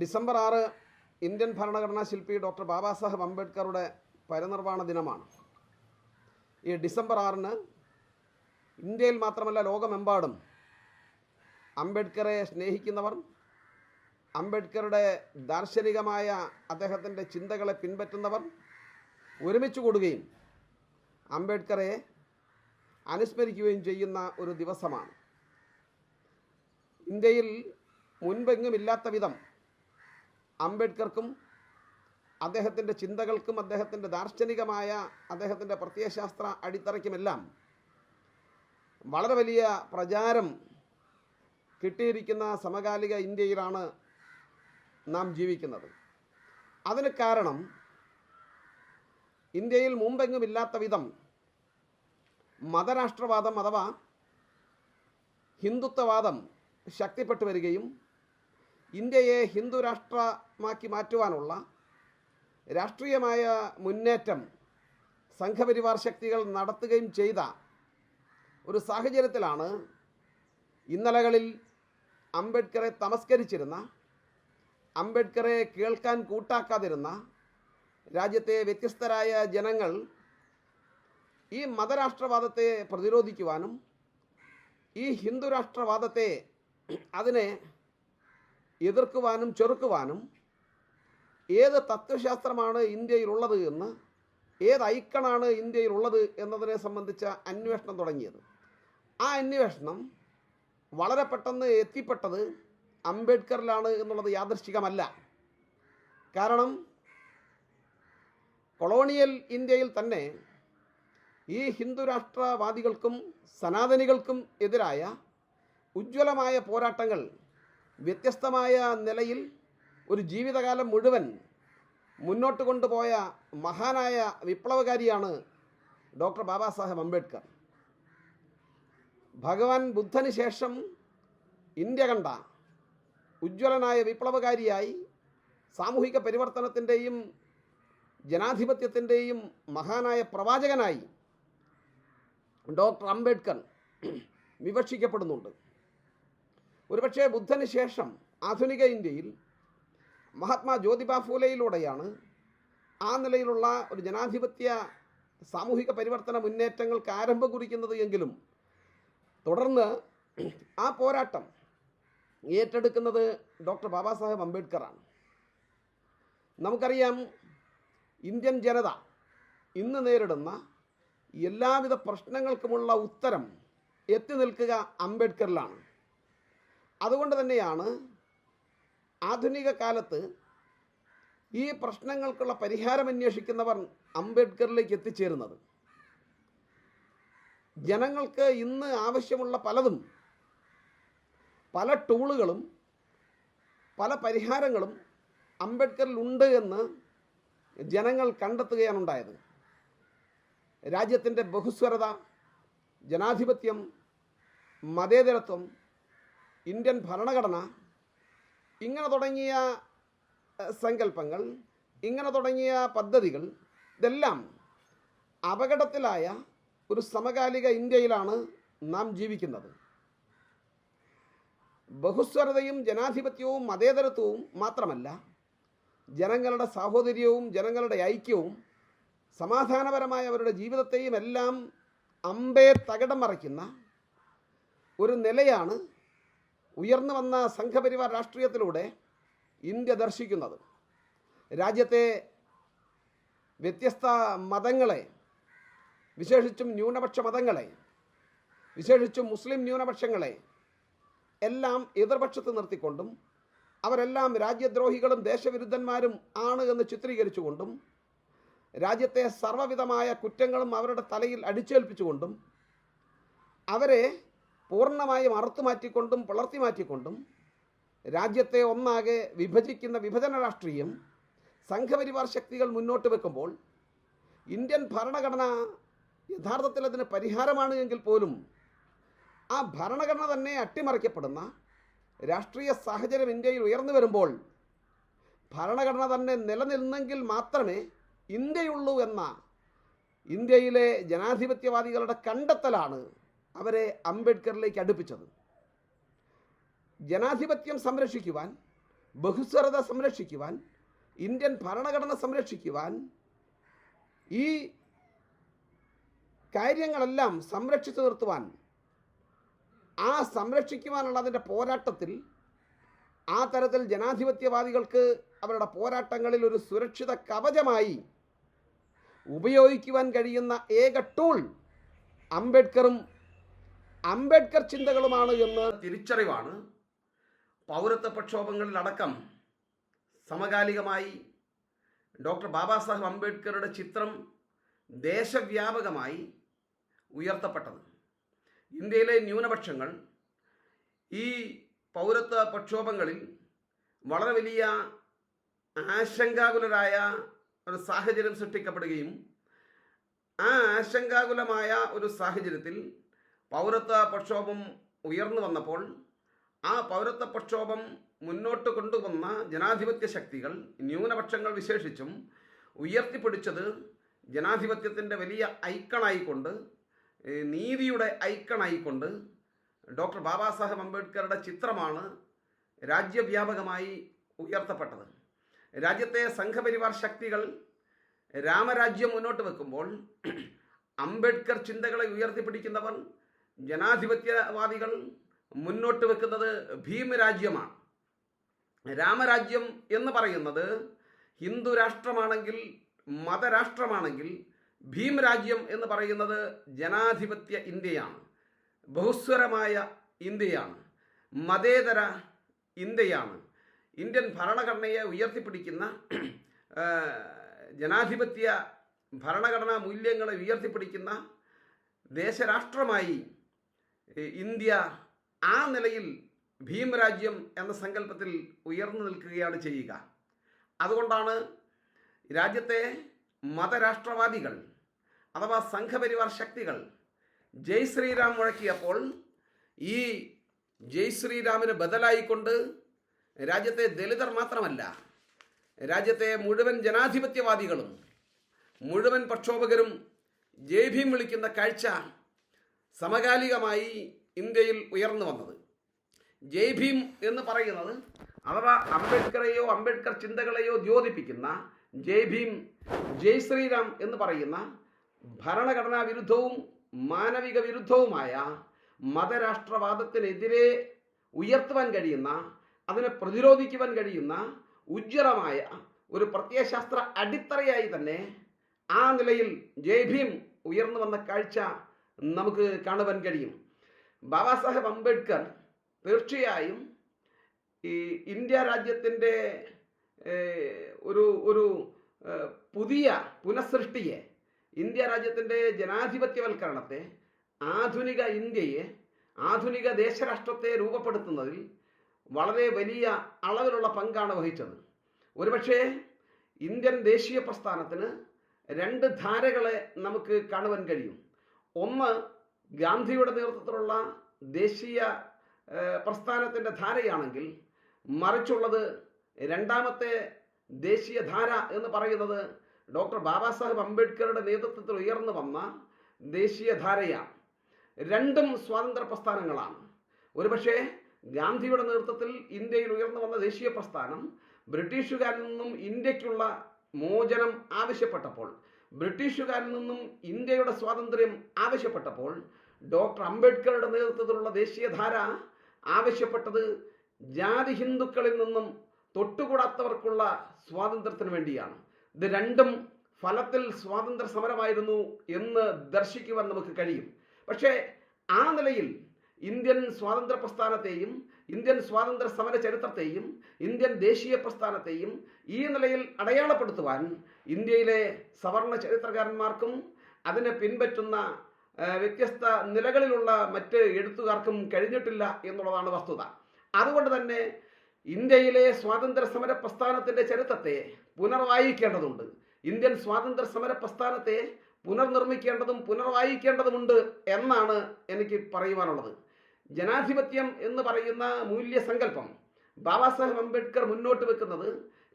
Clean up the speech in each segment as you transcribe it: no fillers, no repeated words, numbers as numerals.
December 6 Indian ഭരണഘടനാ ശില്പി doctor Baba Saheb അംബേദ്കറുടെ പരിനിർവാണ ദിനമാണ്. ഈ ഡിസംബർ 6 ഇന്ത്യയിൽ മാത്രമല്ല ലോകമെമ്പാടും അംബേദ്കറെ സ്നേഹിക്കുന്നവർ, അംബേദ്കറുടെ ദാർശനികമായ അദ്ദേഹത്തിൻ്റെ ചിന്തകളെ പിൻപറ്റുന്നവർ ഒരുമിച്ച് കൂടുകയും അംബേദ്കറെ അനുസ്മരിക്കുകയും ചെയ്യുന്ന ഒരു ദിവസമാണ്. ഇന്ത്യയിൽ മുൻപെങ്ങുമില്ലാത്ത വിധം അംബേദ്കർക്കും അദ്ദേഹത്തിൻ്റെ ചിന്തകൾക്കും അദ്ദേഹത്തിൻ്റെ ദാർശനികമായ അദ്ദേഹത്തിൻ്റെ പ്രത്യയശാസ്ത്ര അടിത്തറയ്ക്കുമെല്ലാം വളരെ വലിയ പ്രചാരം കിട്ടിയിരിക്കുന്ന സമകാലിക ഇന്ത്യയിലാണ് നാം ജീവിക്കുന്നത്. അതിന് കാരണം ഇന്ത്യയിൽ മുമ്പെങ്ങുമില്ലാത്ത വിധം മതരാഷ്ട്രവാദം അഥവാ ഹിന്ദുത്വവാദം ശക്തിപ്പെട്ടു വരികയും ഇന്ത്യയെ ഹിന്ദു രാഷ്ട്രമാക്കി മാറ്റുവാനുള്ള രാഷ്ട്രീയമായ മുന്നേറ്റം സംഘപരിവാർ ശക്തികൾ നടത്തുകയും ചെയ്ത ഒരു സാഹചര്യത്തിലാണ് ഇന്നലകളിൽ അംബേദ്കറെ തമസ്കരിച്ചിരുന്ന, അംബേദ്കറെ കേൾക്കാൻ കൂട്ടാക്കാതിരുന്ന രാജ്യത്തെ വ്യത്യസ്തരായ ജനങ്ങൾ ഈ മതരാഷ്ട്രവാദത്തെ പ്രതിരോധിക്കുവാനും ഈ ഹിന്ദു രാഷ്ട്രവാദത്തെ അതിനെ എതിർക്കുവാനും ചെറുക്കുവാനും ഏത് തത്വശാസ്ത്രമാണ് ഇന്ത്യയിലുള്ളത് എന്ന്, ഏത് ഐക്കണാണ് ഇന്ത്യയിലുള്ളത് എന്നതിനെ സംബന്ധിച്ച അന്വേഷണം തുടങ്ങിയത്. ആ അന്വേഷണം വളരെ പെട്ടെന്ന് എത്തിപ്പെട്ടത് അംബേദ്കറിലാണ് എന്നുള്ളത് യാദൃശ്ചികമല്ല. കാരണം കൊളോണിയൽ ഇന്ത്യയിൽ തന്നെ ഈ ഹിന്ദു രാഷ്ട്രവാദികൾക്കും സനാതനികൾക്കും എതിരായ ഉജ്ജ്വലമായ പോരാട്ടങ്ങൾ വ്യത്യസ്തമായ നിലയിൽ ഒരു ജീവിതകാലം മുഴുവൻ മുന്നോട്ട് കൊണ്ടുപോയ മഹാനായ വിപ്ലവകാരിയാണ് ഡോക്ടർ ബാബാ സാഹേബ് അംബേദ്കർ. ഭഗവാൻ ബുദ്ധന് ശേഷം ഇന്ത്യ കണ്ട ഉജ്ജ്വലനായ വിപ്ലവകാരിയായി സാമൂഹിക പരിവർത്തനത്തിൻ്റെയും ജനാധിപത്യത്തിൻ്റെയും മഹാനായ പ്രവാചകനായി ഡോക്ടർ അംബേദ്കർ വിവക്ഷിക്കപ്പെടുന്നുണ്ട്. ഒരുപക്ഷെ ബുദ്ധന് ശേഷം ആധുനിക ഇന്ത്യയിൽ മഹാത്മാ ജ്യോതിബ ഫൂലെയിലൂടെയാണ് ആ നിലയിലുള്ള ഒരു ജനാധിപത്യ സാമൂഹിക പരിവർത്തന മുന്നേറ്റങ്ങൾക്ക് ആരംഭം കുറിക്കുന്നത് എങ്കിലും തുടർന്ന് ആ പോരാട്ടം ഏറ്റെടുക്കുന്നത് ഡോക്ടർ ബാബാ സാഹേബ് അംബേദ്കറാണ്. നമുക്കറിയാം, ഇന്ത്യൻ ജനത ഇന്ന് നേരിടുന്ന എല്ലാവിധ പ്രശ്നങ്ങൾക്കുമുള്ള ഉത്തരം എത്തി നിൽക്കുക അംബേദ്കറിലാണ്. അതുകൊണ്ട് തന്നെയാണ് ആധുനിക കാലത്ത് ഈ പ്രശ്നങ്ങൾക്കുള്ള പരിഹാരം അന്വേഷിക്കുന്നവർ അംബേദ്കറിലേക്ക് എത്തിച്ചേരുന്നത്. ജനങ്ങൾക്ക് ഇന്ന് ആവശ്യമുള്ള പലതും, പല ടൂളുകളും പല പരിഹാരങ്ങളും അംബേദ്കറിലുണ്ട് എന്ന് ജനങ്ങൾ കണ്ടെത്തുകയാണുണ്ടായത്. രാജ്യത്തിൻ്റെ ബഹുസ്വരത, ജനാധിപത്യം, മതേതരത്വം, ഇന്ത്യൻ ഭരണഘടന, ഇങ്ങനെ തുടങ്ങിയ സങ്കല്പങ്ങൾ, ഇങ്ങനെ തുടങ്ങിയ പദ്ധതികൾ, ഇതെല്ലാം അപകടത്തിലായ ഒരു സമകാലിക ഇന്ത്യയിലാണ് നാം ജീവിക്കുന്നത്. ബഹുസ്വരതയും ജനാധിപത്യവും മതേതരത്വവും മാത്രമല്ല, ജനങ്ങളുടെ സാഹോദര്യവും ജനങ്ങളുടെ ഐക്യവും സമാധാനപരമായ അവരുടെ ജീവിതത്തെയും എല്ലാം അമ്പേ തകിടം മറിക്കുന്ന ഒരു നിലയാണ് ഉയർന്നു വന്ന സംഘപരിവാർ രാഷ്ട്രീയത്തിലൂടെ ഇന്ത്യ ദർശിക്കുന്നത്. രാജ്യത്തെ വ്യത്യസ്ത മതങ്ങളെ, വിശേഷിച്ചും ന്യൂനപക്ഷ മതങ്ങളെ, വിശേഷിച്ചും മുസ്ലിം ന്യൂനപക്ഷങ്ങളെ എല്ലാം എതിർപക്ഷത്ത് നിർത്തിക്കൊണ്ടും അവരെല്ലാം രാജ്യദ്രോഹികളും ദേശവിരുദ്ധന്മാരും ആണ് എന്ന് ചിത്രീകരിച്ചുകൊണ്ടും രാജ്യത്തെ സർവ്വവിധമായ കുറ്റങ്ങളും അവരുടെ തലയിൽ അടിച്ചേൽപ്പിച്ചുകൊണ്ടും അവരെ പൂർണ്ണമായും അറുത്തുമാറ്റിക്കൊണ്ടും പിളർത്തി മാറ്റിക്കൊണ്ടും രാജ്യത്തെ ഒന്നാകെ വിഭജിക്കുന്ന വിഭജന രാഷ്ട്രീയം സംഘപരിവാർ ശക്തികൾ മുന്നോട്ട് വെക്കുമ്പോൾ ഇന്ത്യൻ ഭരണഘടന യഥാർത്ഥത്തിൽ അതിന് പരിഹാരമാണ് എങ്കിൽ പോലും ആ ഭരണഘടന തന്നെ അട്ടിമറിക്കപ്പെടുന്ന രാഷ്ട്രീയ സാഹചര്യം ഇന്ത്യയിൽ ഉയർന്നു വരുമ്പോൾ ഭരണഘടന തന്നെ നിലനിന്നെങ്കിൽ മാത്രമേ ഇന്ത്യയുള്ളൂ എന്ന ഇന്ത്യയിലെ ജനാധിപത്യവാദികളുടെ കണ്ടെത്തലാണ് അവരെ അംബേദ്കറിലേക്ക് അടുപ്പിച്ചത്. ജനാധിപത്യം സംരക്ഷിക്കുവാൻ, ബഹുസ്വരത സംരക്ഷിക്കുവാൻ, ഇന്ത്യൻ ഭരണഘടന സംരക്ഷിക്കുവാൻ, ഈ കാര്യങ്ങളെല്ലാം സംരക്ഷിച്ചു നിർത്തുവാൻ, ആ സംരക്ഷിക്കുവാനുള്ള അതിൻ്റെ പോരാട്ടത്തിൽ ആ തരത്തിൽ ജനാധിപത്യവാദികൾക്ക് അവരുടെ പോരാട്ടങ്ങളിൽ ഒരു സുരക്ഷിത കവചമായി ഉപയോഗിക്കുവാൻ കഴിയുന്ന ഏക ടൂൾ അംബേദ്കറും അംബേദ്കർ ചിന്തകളുമാണ് എന്ന് തിരിച്ചറിവാണ് പൗരത്വ പ്രക്ഷോഭങ്ങളിലടക്കം സമകാലികമായി ഡോക്ടർ ബാബാ സാഹേബ് അംബേദ്കറുടെ ചിത്രം ദേശവ്യാപകമായി ഉയർത്തപ്പെട്ടത്. ഇന്ത്യയിലെ ന്യൂനപക്ഷങ്ങൾ ഈ പൗരത്വ പ്രക്ഷോഭങ്ങളിൽ വളരെ വലിയ ആശങ്കാകുലരായ ഒരു സാഹചര്യം സൃഷ്ടിക്കപ്പെടുകയും ആ ആശങ്കാകുലമായ ഒരു സാഹചര്യത്തിൽ പൗരത്വ പ്രക്ഷോഭം ഉയർന്നു വന്നപ്പോൾ ആ പൗരത്വ പ്രക്ഷോഭം മുന്നോട്ട് കൊണ്ടുവന്ന ജനാധിപത്യ ശക്തികൾ, ന്യൂനപക്ഷങ്ങൾ വിശേഷിച്ചും ഉയർത്തിപ്പിടിച്ചത് ജനാധിപത്യത്തിൻ്റെ വലിയ ഐക്കണായിക്കൊണ്ട്, നീതിയുടെ ഐക്കണായിക്കൊണ്ട് ഡോക്ടർ ബാബാ സാഹേബ് അംബേദ്കറുടെ ചിത്രമാണ് രാജ്യവ്യാപകമായി ഉയർത്തപ്പെട്ടത്. രാജ്യത്തെ സംഘപരിവാർ ശക്തികൾ രാമരാജ്യം മുന്നോട്ട് വെക്കുമ്പോൾ അംബേദ്കർ ചിന്തകളെ ഉയർത്തിപ്പിടിക്കുന്നവർ ജനാധിപത്യവാദികൾ മുന്നോട്ട് വെക്കുന്നത് ഭീം രാജ്യമാണ്. രാമരാജ്യം എന്ന് പറയുന്നത് ഹിന്ദു രാഷ്ട്രമാണെങ്കിൽ, മതരാഷ്ട്രമാണെങ്കിൽ, ഭീം രാജ്യം എന്ന് പറയുന്നത് ജനാധിപത്യ ഇന്ത്യയാണ്, ബഹുസ്വരമായ ഇന്ത്യയാണ്, മതേതര ഇന്ത്യയാണ്. ഇന്ത്യൻ ഭരണഘടനയെ ഉയർത്തിപ്പിടിക്കുന്ന, ജനാധിപത്യ ഭരണഘടനാ മൂല്യങ്ങളെ ഉയർത്തിപ്പിടിക്കുന്ന ദേശരാഷ്ട്രമായി ഇന്ത്യ ആ നിലയിൽ ഭീമരാജ്യം എന്ന സങ്കല്പത്തിൽ ഉയർന്നു നിൽക്കുകയാണ് ചെയ്യുക. അതുകൊണ്ടാണ് രാജ്യത്തെ മതരാഷ്ട്രവാദികൾ അഥവാ സംഘപരിവാർ ശക്തികൾ ജയ് ശ്രീരാം മുഴക്കിയപ്പോൾ ഈ ജയ് ശ്രീരാമിന് ബദലായിക്കൊണ്ട് രാജ്യത്തെ ദലിതർ മാത്രമല്ല, രാജ്യത്തെ മുഴുവൻ ജനാധിപത്യവാദികളും മുഴുവൻ പ്രക്ഷോഭകരും ജയ് ഭീം വിളിക്കുന്ന കാഴ്ച സമകാലികമായി ഇന്ത്യയിൽ ഉയർന്നു വന്നത്. ജയ് ഭീം എന്ന് പറയുന്നത് അഥവാ അംബേദ്കറെയോ അംബേദ്കർ ചിന്തകളെയോ ദ്യോതിപ്പിക്കുന്ന ജയ് ഭീം, ജയ് ശ്രീരാം എന്ന് പറയുന്ന ഭരണഘടനാ വിരുദ്ധവും മാനവിക വിരുദ്ധവുമായ മതരാഷ്ട്രവാദത്തിനെതിരെ ഉയർത്തുവാൻ കഴിയുന്ന, അതിനെ പ്രതിരോധിക്കുവാൻ കഴിയുന്ന ഉജ്ജ്വലമായ ഒരു പ്രത്യയശാസ്ത്ര അടിത്തറയായി തന്നെ ആ നിലയിൽ ജയ് ഭീം ഉയർന്നു വന്ന കാഴ്ച നമുക്ക് കാണുവാൻ കഴിയും. ബാബാ സാഹേബ് അംബേദ്കർ തീർച്ചയായും ഈ ഇന്ത്യ രാജ്യത്തിൻ്റെ ഒരു പുതിയ പുനഃസൃഷ്ടിയെ, ഇന്ത്യ രാജ്യത്തിൻ്റെ ജനാധിപത്യവൽക്കരണത്തെ, ആധുനിക ഇന്ത്യയെ, ആധുനിക ദേശരാഷ്ട്രത്തെ രൂപപ്പെടുത്തുന്നതിൽ വളരെ വലിയ അളവിലുള്ള പങ്കാണ് വഹിച്ചത്. ഒരുപക്ഷെ ഇന്ത്യൻ ദേശീയ പ്രസ്ഥാനത്തിന് രണ്ട് ധാരകളെ നമുക്ക് കാണുവാൻ കഴിയും. ഒന്ന് ഗാന്ധിയുടെ നേതൃത്വത്തിലുള്ള ദേശീയ പ്രസ്ഥാനത്തിൻ്റെ ധാരയാണെങ്കിൽ, മറിച്ചുള്ളത് രണ്ടാമത്തെ ദേശീയ ധാര എന്ന് പറയുന്നത് ഡോക്ടർ ബാബാ സാഹേബ് അംബേദ്കറുടെ നേതൃത്വത്തിൽ ഉയർന്നു വന്ന ദേശീയ ധാരയാണ്. രണ്ടും സ്വാതന്ത്ര്യ പ്രസ്ഥാനങ്ങളാണ്. ഒരുപക്ഷെ ഗാന്ധിയുടെ നേതൃത്വത്തിൽ ഇന്ത്യയിൽ ഉയർന്നു വന്ന ദേശീയ പ്രസ്ഥാനം ബ്രിട്ടീഷുകാരിൽ നിന്നും ഇന്ത്യക്കുള്ള മോചനം ആവശ്യപ്പെട്ടപ്പോൾ, ബ്രിട്ടീഷുകാരിൽ നിന്നും ഇന്ത്യയുടെ സ്വാതന്ത്ര്യം ആവശ്യപ്പെട്ടപ്പോൾ, ഡോക്ടർ അംബേദ്കറുടെ നേതൃത്വത്തിലുള്ള ദേശീയധാര ആവശ്യപ്പെട്ടത് ജാതി ഹിന്ദുക്കളിൽ നിന്നും തൊട്ടുകൂടാത്തവർക്കുള്ള സ്വാതന്ത്ര്യത്തിന് വേണ്ടിയാണ്. ഇത് രണ്ടും ഫലത്തിൽ സ്വാതന്ത്ര്യ സമരമായിരുന്നു എന്ന് ദർശിക്കുവാൻ നമുക്ക് കഴിയും. പക്ഷേ ആ നിലയിൽ ഇന്ത്യൻ സ്വാതന്ത്ര്യ പ്രസ്ഥാനത്തെയും ഇന്ത്യൻ സ്വാതന്ത്ര്യ സമര ചരിത്രത്തെയും ഇന്ത്യൻ ദേശീയ പ്രസ്ഥാനത്തെയും ഈ നിലയിൽ അടയാളപ്പെടുത്തുവാൻ ഇന്ത്യയിലെ സവർണ ചരിത്രകാരന്മാർക്കും അതിനെ പിൻപറ്റുന്ന വ്യത്യസ്ത നിലകളിലുള്ള മറ്റ് എഴുത്തുകാർക്കും കഴിഞ്ഞിട്ടില്ല എന്നുള്ളതാണ് വസ്തുത. അതുകൊണ്ട് തന്നെ ഇന്ത്യയിലെ സ്വാതന്ത്ര്യ സമര പ്രസ്ഥാനത്തിൻ്റെ ചരിത്രത്തെ പുനർവായിക്കേണ്ടതുണ്ട്. ഇന്ത്യൻ സ്വാതന്ത്ര്യ സമര പ്രസ്ഥാനത്തെ പുനർനിർമ്മിക്കേണ്ടതും പുനർവായിക്കേണ്ടതുമുണ്ട് എന്നാണ് എനിക്ക് പറയുവാനുള്ളത്. ജനാധിപത്യം എന്ന് പറയുന്ന മൂല്യസങ്കല്പം ബാബാ സാഹേബ് അംബേദ്കർ മുന്നോട്ട് വെക്കുന്നത്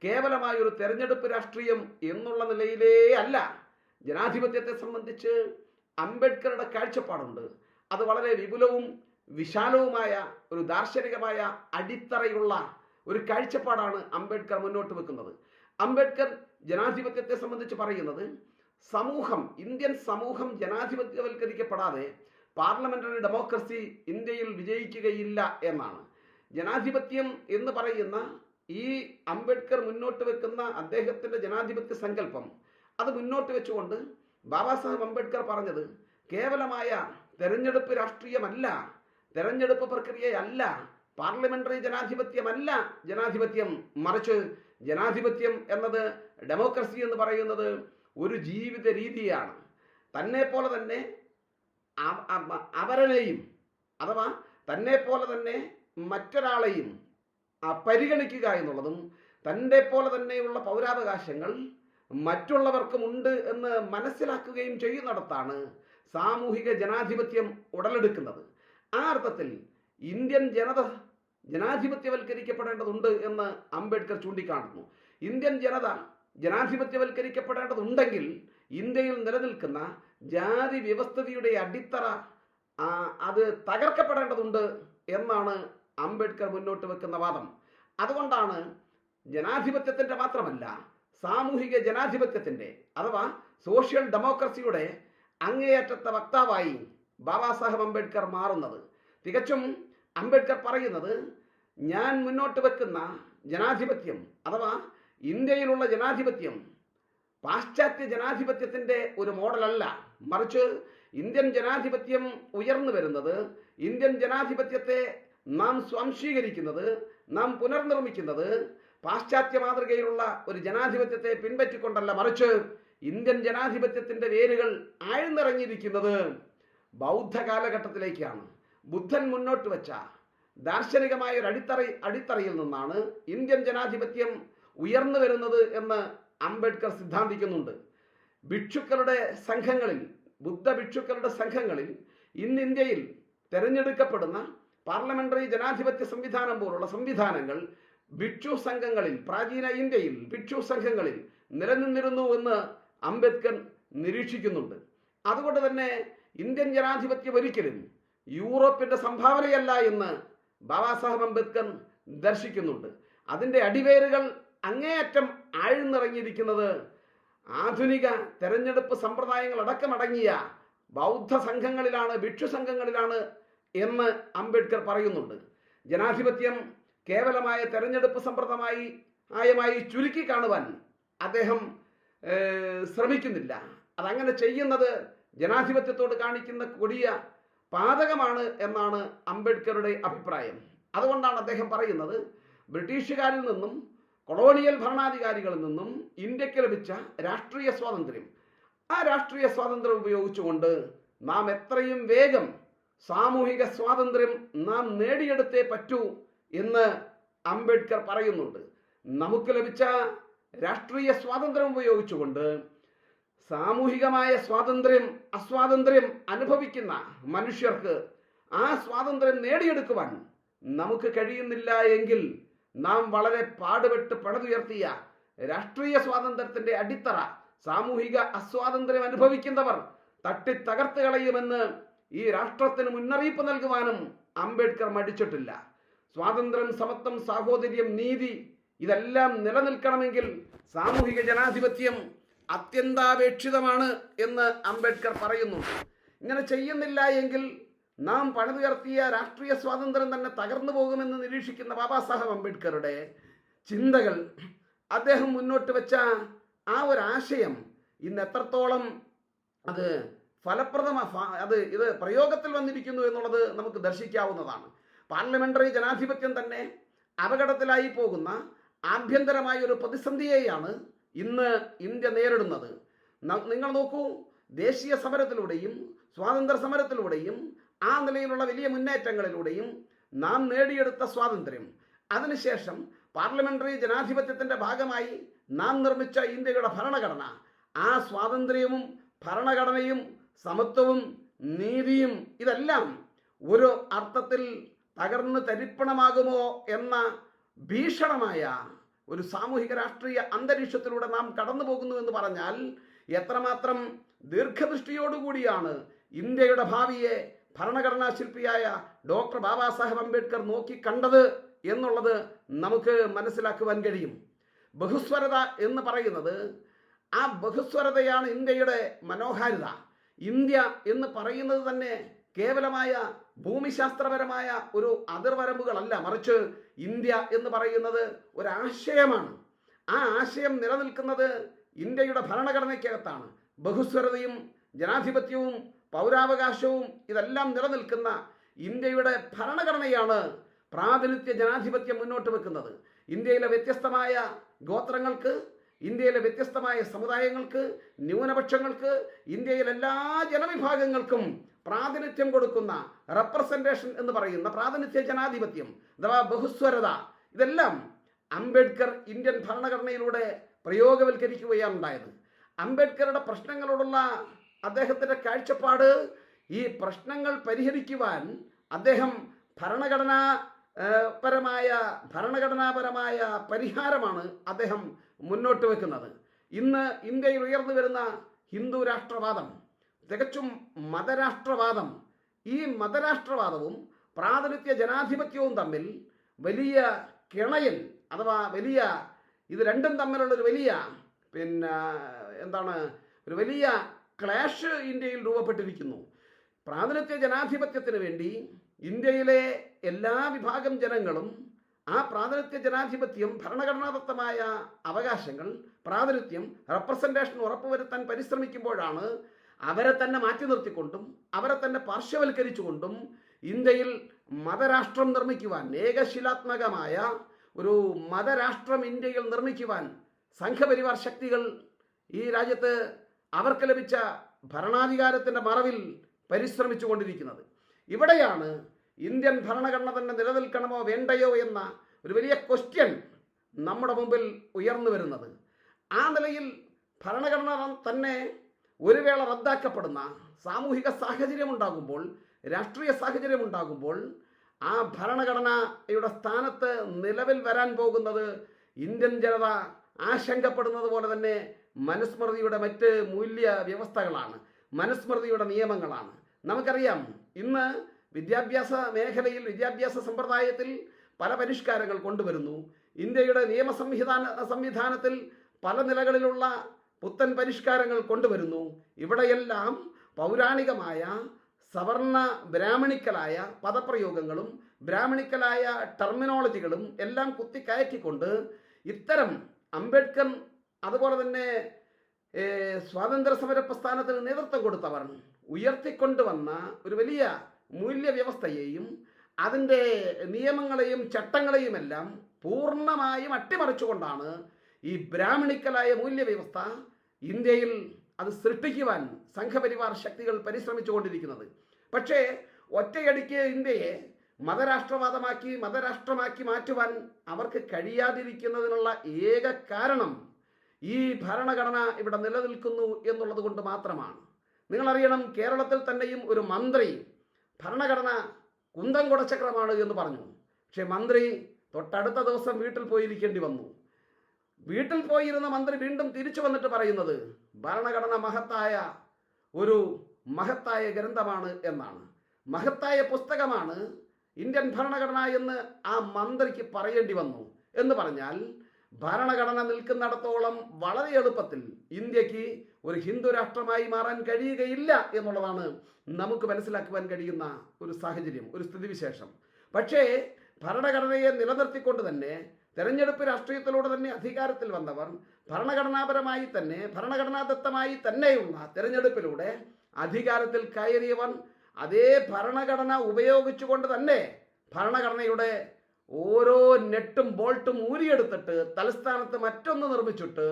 കേവലമായൊരു തെരഞ്ഞെടുപ്പ് രാഷ്ട്രീയം എന്നുള്ള നിലയിലേ അല്ല. ജനാധിപത്യത്തെ സംബന്ധിച്ച് അംബേദ്കറുടെ കാഴ്ചപ്പാടുണ്ട്. അത് വളരെ വിപുലവും വിശാലവുമായ ഒരു ദാർശനികമായ അടിത്തറയുള്ള ഒരു കാഴ്ചപ്പാടാണ് അംബേദ്കർ മുന്നോട്ട് വെക്കുന്നത്. അംബേദ്കർ ജനാധിപത്യത്തെ സംബന്ധിച്ച് പറയുന്നത് ഇന്ത്യൻ സമൂഹം ജനാധിപത്യവൽക്കരിക്കപ്പെടാതെ പാർലമെന്ററി ഡെമോക്രസി ഇന്ത്യയിൽ വിജയിക്കുകയില്ല എന്നാണ്. ജനാധിപത്യം എന്ന് പറയുന്ന ഈ അംബേദ്കർ മുന്നോട്ട് വെക്കുന്ന അദ്ദേഹത്തിന്റെ ജനാധിപത്യ സങ്കല്പം അത് മുന്നോട്ട് വെച്ചുകൊണ്ട് ബാബാ സാഹേബ് അംബേദ്കർ പറഞ്ഞത് കേവലമായ തെരഞ്ഞെടുപ്പ് രാഷ്ട്രീയമല്ല, തെരഞ്ഞെടുപ്പ് പ്രക്രിയയല്ല, പാർലമെന്ററി ജനാധിപത്യമല്ല ജനാധിപത്യം, മറിച്ച് ജനാധിപത്യം എന്നത്, ഡെമോക്രസി എന്ന് പറയുന്നത് ഒരു ജീവിത രീതിയാണ്. തന്നെ പോലെ തന്നെ അവരനെയും അഥവാ തന്നെ പോലെ തന്നെ മറ്റൊരാളെയും പരിഗണിക്കുക എന്നുള്ളതും തൻ്റെ പോലെ തന്നെയുള്ള പൗരാവകാശങ്ങൾ മറ്റുള്ളവർക്കും ഉണ്ട് എന്ന് മനസ്സിലാക്കുകയും ചെയ്യുന്നിടത്താണ് സാമൂഹിക ജനാധിപത്യം ഉടലെടുക്കുന്നത്. ആ അർത്ഥത്തിൽ ഇന്ത്യൻ ജനത ജനാധിപത്യവൽക്കരിക്കപ്പെടേണ്ടതുണ്ട് എന്ന് അംബേദ്കർ ചൂണ്ടിക്കാണുന്നു. ഇന്ത്യൻ ജനത ജനാധിപത്യവൽക്കരിക്കപ്പെടേണ്ടതുണ്ടെങ്കിൽ ഇന്ത്യയിൽ നിലനിൽക്കുന്ന ജാതി വ്യവസ്ഥിതിയുടെ അടിത്തറ അത് തകർക്കപ്പെടേണ്ടതുണ്ട് എന്നാണ് അംബേദ്കർ മുന്നോട്ട് വെക്കുന്ന വാദം. അതുകൊണ്ടാണ് ജനാധിപത്യത്തിന്റെ മാത്രമല്ല സാമൂഹിക ജനാധിപത്യത്തിന്റെ അഥവാ സോഷ്യൽ ഡെമോക്രസിയുടെ അങ്ങേയറ്റത്തെ വക്താവായി ബാബാ സാഹേബ് അംബേദ്കർ മാറുന്നത്. തികച്ചും അംബേദ്കർ പറയുന്നത് ഞാൻ മുന്നോട്ട് വെക്കുന്ന ജനാധിപത്യം അഥവാ ഇന്ത്യയിലുള്ള ജനാധിപത്യം പാശ്ചാത്യ ജനാധിപത്യത്തിന്റെ ഒരു മോഡലല്ല, മറിച്ച് ഇന്ത്യൻ ജനാധിപത്യം ഉയർന്നു വരുന്നത്, ഇന്ത്യൻ ജനാധിപത്യത്തെ നാം സ്വാംശീകരിക്കുന്നത്, നാം പുനർനിർമ്മിക്കുന്നത് പാശ്ചാത്യ മാതൃകയിലുള്ള ഒരു ജനാധിപത്യത്തെ പിൻപറ്റിക്കൊണ്ടല്ല, മറിച്ച് ഇന്ത്യൻ ജനാധിപത്യത്തിന്റെ വേരുകൾ ആഴ്ന്നിറങ്ങിയിരിക്കുന്നത് ബൗദ്ധ കാലഘട്ടത്തിലേക്കാണ്. ബുദ്ധൻ മുന്നോട്ട് വെച്ച ദാർശനികമായ ഒരു അടിത്തറയിൽ നിന്നാണ് ഇന്ത്യൻ ജനാധിപത്യം ഉയർന്നു വരുന്നത് എന്ന് അംബേദ്കർ സിദ്ധാന്തിക്കുന്നുണ്ട്. ഭിക്ഷുക്കളുടെ സംഘങ്ങളിൽ, ബുദ്ധ ഭിക്ഷുക്കളുടെ സംഘങ്ങളിൽ ഇന്ന് ഇന്ത്യയിൽ തെരഞ്ഞെടുക്കപ്പെടുന്ന പാർലമെന്ററി ജനാധിപത്യ സംവിധാനം പോലുള്ള സംവിധാനങ്ങൾ ഭിക്ഷു സംഘങ്ങളിൽ, പ്രാചീന ഇന്ത്യയിൽ ഭിക്ഷു സംഘങ്ങളിൽ നിലനിന്നിരുന്നു എന്ന് അംബേദ്കർ നിരീക്ഷിക്കുന്നുണ്ട്. അതുകൊണ്ട് തന്നെ ഇന്ത്യൻ ജനാധിപത്യം ഒരിക്കലും യൂറോപ്പിന്റെ സംഭാവനയല്ല എന്ന് ബാബാ സാഹേബ് അംബേദ്കർ ദർശിക്കുന്നുണ്ട്. അതിൻ്റെ അടിവേരുകൾ അങ്ങേയറ്റം ആഴ്ന്നിറങ്ങിയിരിക്കുന്നത് ആധുനിക തെരഞ്ഞെടുപ്പ് സമ്പ്രദായങ്ങൾ അടക്കമടങ്ങിയ ബൗദ്ധ സംഘങ്ങളിലാണ്, ഭിക്ഷു സംഘങ്ങളിലാണ് എന്ന് അംബേദ്കർ പറയുന്നുണ്ട്. ജനാധിപത്യം കേവലമായ തെരഞ്ഞെടുപ്പ് സമ്പ്രദായമായി ചുരുക്കി കാണുവാൻ അദ്ദേഹം ശ്രമിക്കുന്നില്ല. അതങ്ങനെ ചെയ്യുന്നത് ജനാധിപത്യത്തോട് കാണിക്കുന്ന കൊടിയ പാതകമാണ് എന്നാണ് അംബേദ്കറുടെ അഭിപ്രായം. അതുകൊണ്ടാണ് അദ്ദേഹം പറയുന്നത് ബ്രിട്ടീഷുകാരിൽ നിന്നും കൊളോണിയൽ ഭരണാധികാരികളിൽ നിന്നും ഇന്ത്യക്ക് ലഭിച്ച രാഷ്ട്രീയ സ്വാതന്ത്ര്യം, ആ രാഷ്ട്രീയ സ്വാതന്ത്ര്യം ഉപയോഗിച്ചുകൊണ്ട് നാം എത്രയും വേഗം സാമൂഹിക സ്വാതന്ത്ര്യം നാം നേടിയെടുത്തേ പറ്റൂ എന്ന് അംബേദ്കർ പറയുന്നുണ്ട്. നമുക്ക് ലഭിച്ച രാഷ്ട്രീയ സ്വാതന്ത്ര്യം ഉപയോഗിച്ചുകൊണ്ട് സാമൂഹികമായ അസ്വാതന്ത്ര്യം അനുഭവിക്കുന്ന മനുഷ്യർക്ക് ആ സ്വാതന്ത്ര്യം നേടിയെടുക്കുവാൻ നമുക്ക് കഴിയുന്നില്ല എങ്കിൽ നാം വളരെ പാടുപെട്ട് പണിതുയർത്തിയ രാഷ്ട്രീയ സ്വാതന്ത്ര്യത്തിന്റെ അടിത്തറ സാമൂഹിക അസ്വാതന്ത്ര്യം അനുഭവിക്കുന്നവർ തകർത്ത് കളയുമെന്ന് ഈ രാഷ്ട്രത്തിന് മുന്നറിയിപ്പ് നൽകുവാനും അംബേദ്കർ മടിച്ചിട്ടില്ല. സ്വാതന്ത്ര്യം, സമത്വം, സാഹോദര്യം, നീതി ഇതെല്ലാം നിലനിൽക്കണമെങ്കിൽ സാമൂഹിക ജനാധിപത്യം അത്യന്താപേക്ഷിതമാണ് എന്ന് അംബേദ്കർ പറയുന്നു. ഇങ്ങനെ ചെയ്യുന്നില്ല എങ്കിൽ നാം പണിതുയർത്തിയ രാഷ്ട്രീയ സ്വാതന്ത്ര്യം തന്നെ തകർന്നു പോകുമെന്ന് നിരീക്ഷിക്കുന്ന ബാബാ സാഹേബ് അംബേദ്കറുടെ ചിന്തകൾ, അദ്ദേഹം മുന്നോട്ട് വെച്ച ആ ഒരു ആശയം ഇന്ന് എത്രത്തോളം അത് ഇത് പ്രയോഗത്തിൽ വന്നിരിക്കുന്നു എന്നുള്ളത് നമുക്ക് ദർശിക്കാവുന്നതാണ്. പാർലമെന്ററി ജനാധിപത്യം തന്നെ അപകടത്തിലായി പോകുന്ന ആഭ്യന്തരമായ ഒരു പ്രതിസന്ധിയെയാണ് ഇന്ന് ഇന്ത്യ നേരിടുന്നത്. നിങ്ങൾ നോക്കൂ, ദേശീയ സമരത്തിലൂടെയും സ്വാതന്ത്ര്യ സമരത്തിലൂടെയും ആ നിലയിലുള്ള വലിയ മുന്നേറ്റങ്ങളിലൂടെയും നാം നേടിയെടുത്ത സ്വാതന്ത്ര്യം, അതിനുശേഷം പാർലമെന്ററി ജനാധിപത്യത്തിന്റെ ഭാഗമായി നാം നിർമ്മിച്ച ഇന്ത്യയുടെ ഭരണഘടന, ആ സ്വാതന്ത്ര്യവും ഭരണഘടനയും സമത്വവും നീതിയും ഇതെല്ലാം ഒരു അർത്ഥത്തിൽ തകർന്ന് തരിപ്പണമാകുമോ എന്ന ഭീഷണമായ ഒരു സാമൂഹിക രാഷ്ട്രീയ അന്തരീക്ഷത്തിലൂടെ നാം കടന്നു പോകുന്നു എന്ന് പറഞ്ഞാൽ എത്രമാത്രം ദീർഘദൃഷ്ടിയോടുകൂടിയാണ് ഇന്ത്യയുടെ ഭാവിയെ ഭരണഘടനാ ശില്പിയായ ഡോക്ടർ ബാബാ സാഹേബ് അംബേദ്കർ നോക്കി കണ്ടത് എന്നുള്ളത് നമുക്ക് മനസ്സിലാക്കുവാൻ കഴിയും. ബഹുസ്വരത എന്ന് പറയുന്നത്, ആ ബഹുസ്വരതയാണ് ഇന്ത്യയുടെ മനോഹാരിത. ഇന്ത്യ എന്ന് പറയുന്നത് തന്നെ കേവലമായ ഭൂമിശാസ്ത്രപരമായ ഒരു അതിർവരമ്പുകളല്ല, മറിച്ച് ഇന്ത്യ എന്ന് പറയുന്നത് ഒരാശയമാണ്. ആ ആശയം നിലനിൽക്കുന്നത് ഇന്ത്യയുടെ ഭരണഘടനയ്ക്കകത്താണ്. ബഹുസ്വരതയും ജനാധിപത്യവും പൗരാവകാശവും ഇതെല്ലാം നിലനിൽക്കുന്ന ഇന്ത്യയുടെ ഭരണഘടനയാണ് പ്രാതിനിധ്യ ജനാധിപത്യം മുന്നോട്ട് വെക്കുന്നത്. ഇന്ത്യയിലെ വ്യത്യസ്തമായ ഗോത്രങ്ങൾക്ക്, ഇന്ത്യയിലെ വ്യത്യസ്തമായ സമുദായങ്ങൾക്ക്, ന്യൂനപക്ഷങ്ങൾക്ക്, ഇന്ത്യയിലെ എല്ലാ ജനവിഭാഗങ്ങൾക്കും പ്രാതിനിധ്യം കൊടുക്കുന്ന റെപ്രസെന്റേഷൻ എന്ന് പറയുന്ന പ്രാതിനിധ്യ ജനാധിപത്യം അഥവാ ബഹുസ്വരത, ഇതെല്ലാം അംബേദ്കർ ഇന്ത്യൻ ഭരണഘടനയിലൂടെ പ്രയോഗവൽക്കരിക്കുകയാണ് ഉണ്ടായത്. അംബേദ്കറുടെ പ്രശ്നങ്ങളോടുള്ള അദ്ദേഹത്തിൻ്റെ കാഴ്ചപ്പാട്, ഈ പ്രശ്നങ്ങൾ പരിഹരിക്കുവാൻ അദ്ദേഹം ഭരണഘടനാപരമായ പരിഹാരമാണ് അദ്ദേഹം മുന്നോട്ട് വെക്കുന്നത്. ഇന്ന് ഇന്ത്യയിൽ ഉയർന്നു വരുന്ന ഹിന്ദു രാഷ്ട്രവാദം, തികച്ചും മതരാഷ്ട്രവാദം, ഈ മതരാഷ്ട്രവാദവും പ്രാതിനിധ്യ ജനാധിപത്യവും തമ്മിൽ വലിയ കിണയൽ അഥവാ ഇത് രണ്ടും തമ്മിലുള്ളൊരു വലിയ ക്ലാഷ് ഇന്ത്യയിൽ രൂപപ്പെട്ടിരിക്കുന്നു. പ്രാതിനിധ്യ ജനാധിപത്യത്തിന് വേണ്ടി ഇന്ത്യയിലെ എല്ലാ വിഭാഗം ജനങ്ങളും ആ പ്രാതിനിധ്യ ജനാധിപത്യം, ഭരണഘടനാദത്തമായ അവകാശങ്ങൾ, പ്രാതിനിധ്യം, റെപ്രസെന്റേഷൻ ഉറപ്പുവരുത്താൻ പരിശ്രമിക്കുമ്പോഴാണ് അവരെ തന്നെ മാറ്റി നിർത്തിക്കൊണ്ടും അവരെ തന്നെ പാർശ്വവൽക്കരിച്ചുകൊണ്ടും ഇന്ത്യയിൽ മതരാഷ്ട്രം നിർമ്മിക്കുവാൻ, ഏകശിലാത്മകമായ ഒരു മതരാഷ്ട്രം ഇന്ത്യയിൽ നിർമ്മിക്കുവാൻ സംഘപരിവാർ ശക്തികൾ ഈ രാജ്യത്ത് അവർക്ക് ലഭിച്ച ഭരണാധികാരത്തിൻ്റെ മറവിൽ പരിശ്രമിച്ചു കൊണ്ടിരിക്കുന്നത്. ഇവിടെയാണ് ഇന്ത്യൻ ഭരണഘടന തന്നെ നിലനിൽക്കണമോ വേണ്ടയോ എന്ന ഒരു വലിയ ക്വസ്റ്റ്യൻ നമ്മുടെ മുമ്പിൽ ഉയർന്നു വരുന്നത്. ആ നിലയിൽ ഭരണഘടന തന്നെ ഒരു വേള റദ്ദാക്കപ്പെടുന്ന സാമൂഹിക സാഹചര്യം ഉണ്ടാകുമ്പോൾ, രാഷ്ട്രീയ സാഹചര്യം ഉണ്ടാകുമ്പോൾ, ആ ഭരണഘടനയുടെ സ്ഥാനത്ത് നിലവിൽ വരാൻ പോകുന്നത് ഇന്ത്യൻ ജനത ആശങ്കപ്പെടുന്നത് പോലെ തന്നെ മനുസ്മൃതിയുടെ മറ്റ് മൂല്യ വ്യവസ്ഥകളാണ്, മനുസ്മൃതിയുടെ നിയമങ്ങളാണ്. നമുക്കറിയാം, ഇന്ന് വിദ്യാഭ്യാസ മേഖലയിൽ, വിദ്യാഭ്യാസ സമ്പ്രദായത്തിൽ പല പരിഷ്കാരങ്ങൾ കൊണ്ടുവരുന്നു. ഇന്ത്യയുടെ സംവിധാനത്തിൽ പല നിലകളിലുള്ള പുത്തൻ പരിഷ്കാരങ്ങൾ കൊണ്ടുവരുന്നു. ഇവിടെയെല്ലാം പൗരാണികമായ സവർണ ബ്രാഹ്മണിക്കലായ പദപ്രയോഗങ്ങളും ബ്രാഹ്മണിക്കലായ ടെർമിനോളജികളും എല്ലാം കുത്തിക്കയറ്റിക്കൊണ്ട് ഇത്തരം അംബേദ്കർ, അതുപോലെ തന്നെ സ്വാതന്ത്ര്യ സമര പ്രസ്ഥാനത്തിന് നേതൃത്വം കൊടുത്തവർ ഉയർത്തിക്കൊണ്ടുവന്ന ഒരു വലിയ മൂല്യവ്യവസ്ഥയെയും അതിൻ്റെ നിയമങ്ങളെയും ചട്ടങ്ങളെയുമെല്ലാം പൂർണ്ണമായും അട്ടിമറിച്ചുകൊണ്ടാണ് ഈ ബ്രാഹ്മണിക്കലായ മൂല്യവ്യവസ്ഥ ഇന്ത്യയിൽ അത് സൃഷ്ടിക്കുവാൻ സംഘപരിവാർ ശക്തികൾ പരിശ്രമിച്ചു കൊണ്ടിരിക്കുന്നത്. പക്ഷേ ഒറ്റയടിക്ക് ഇന്ത്യയെ മതരാഷ്ട്രമാക്കി മാറ്റുവാൻ അവർക്ക് കഴിയാതിരിക്കുന്നതിനുള്ള ഏക കാരണം ഈ ഭരണഘടന ഇവിടെ നിലനിൽക്കുന്നു എന്നുള്ളത് കൊണ്ട് മാത്രമാണ്. നിങ്ങളറിയണം, കേരളത്തിൽ തന്നെയും ഒരു മന്ത്രി ഭരണഘടന കുന്തം കുടച്ചക്രമാണ് എന്ന് പറഞ്ഞു. പക്ഷെ മന്ത്രി തൊട്ടടുത്ത ദിവസം വീട്ടിൽ പോയിരിക്കേണ്ടി വന്നു. വീട്ടിൽ പോയിരുന്ന മന്ത്രി വീണ്ടും തിരിച്ചു വന്നിട്ട് പറയുന്നത് ഭരണഘടന മഹത്തായ ഗ്രന്ഥമാണ് എന്നാണ്, മഹത്തായ പുസ്തകമാണ് ഇന്ത്യൻ ഭരണഘടന എന്ന് ആ മന്ത്രിക്ക് പറയേണ്ടി വന്നു. എന്ന് പറഞ്ഞാൽ ഭരണഘടന നിൽക്കുന്നിടത്തോളം വളരെ എളുപ്പത്തിൽ ഇന്ത്യക്ക് ഒരു ഹിന്ദു രാഷ്ട്രമായി മാറാൻ കഴിയുകയില്ല എന്നുള്ളതാണ് നമുക്ക് മനസ്സിലാക്കുവാൻ കഴിയുന്ന ഒരു സാഹചര്യം, ഒരു സ്ഥിതിവിശേഷം. പക്ഷേ ഭരണഘടനയെ നിലനിർത്തിക്കൊണ്ട് തന്നെ തെരഞ്ഞെടുപ്പ് രാഷ്ട്രീയത്തിലൂടെ തന്നെ അധികാരത്തിൽ വന്നവർ ഭരണഘടനാദത്തമായി തന്നെയുള്ള തെരഞ്ഞെടുപ്പിലൂടെ അധികാരത്തിൽ കയറിയവർ അതേ ഭരണഘടന ഉപയോഗിച്ചുകൊണ്ട് തന്നെ ഭരണഘടനയുടെ ഓരോ നെട്ടും ബോൾട്ടും ഊരിയെടുത്തിട്ട് തലസ്ഥാനത്ത് മറ്റൊന്ന് നിർമ്മിച്ചിട്ട്,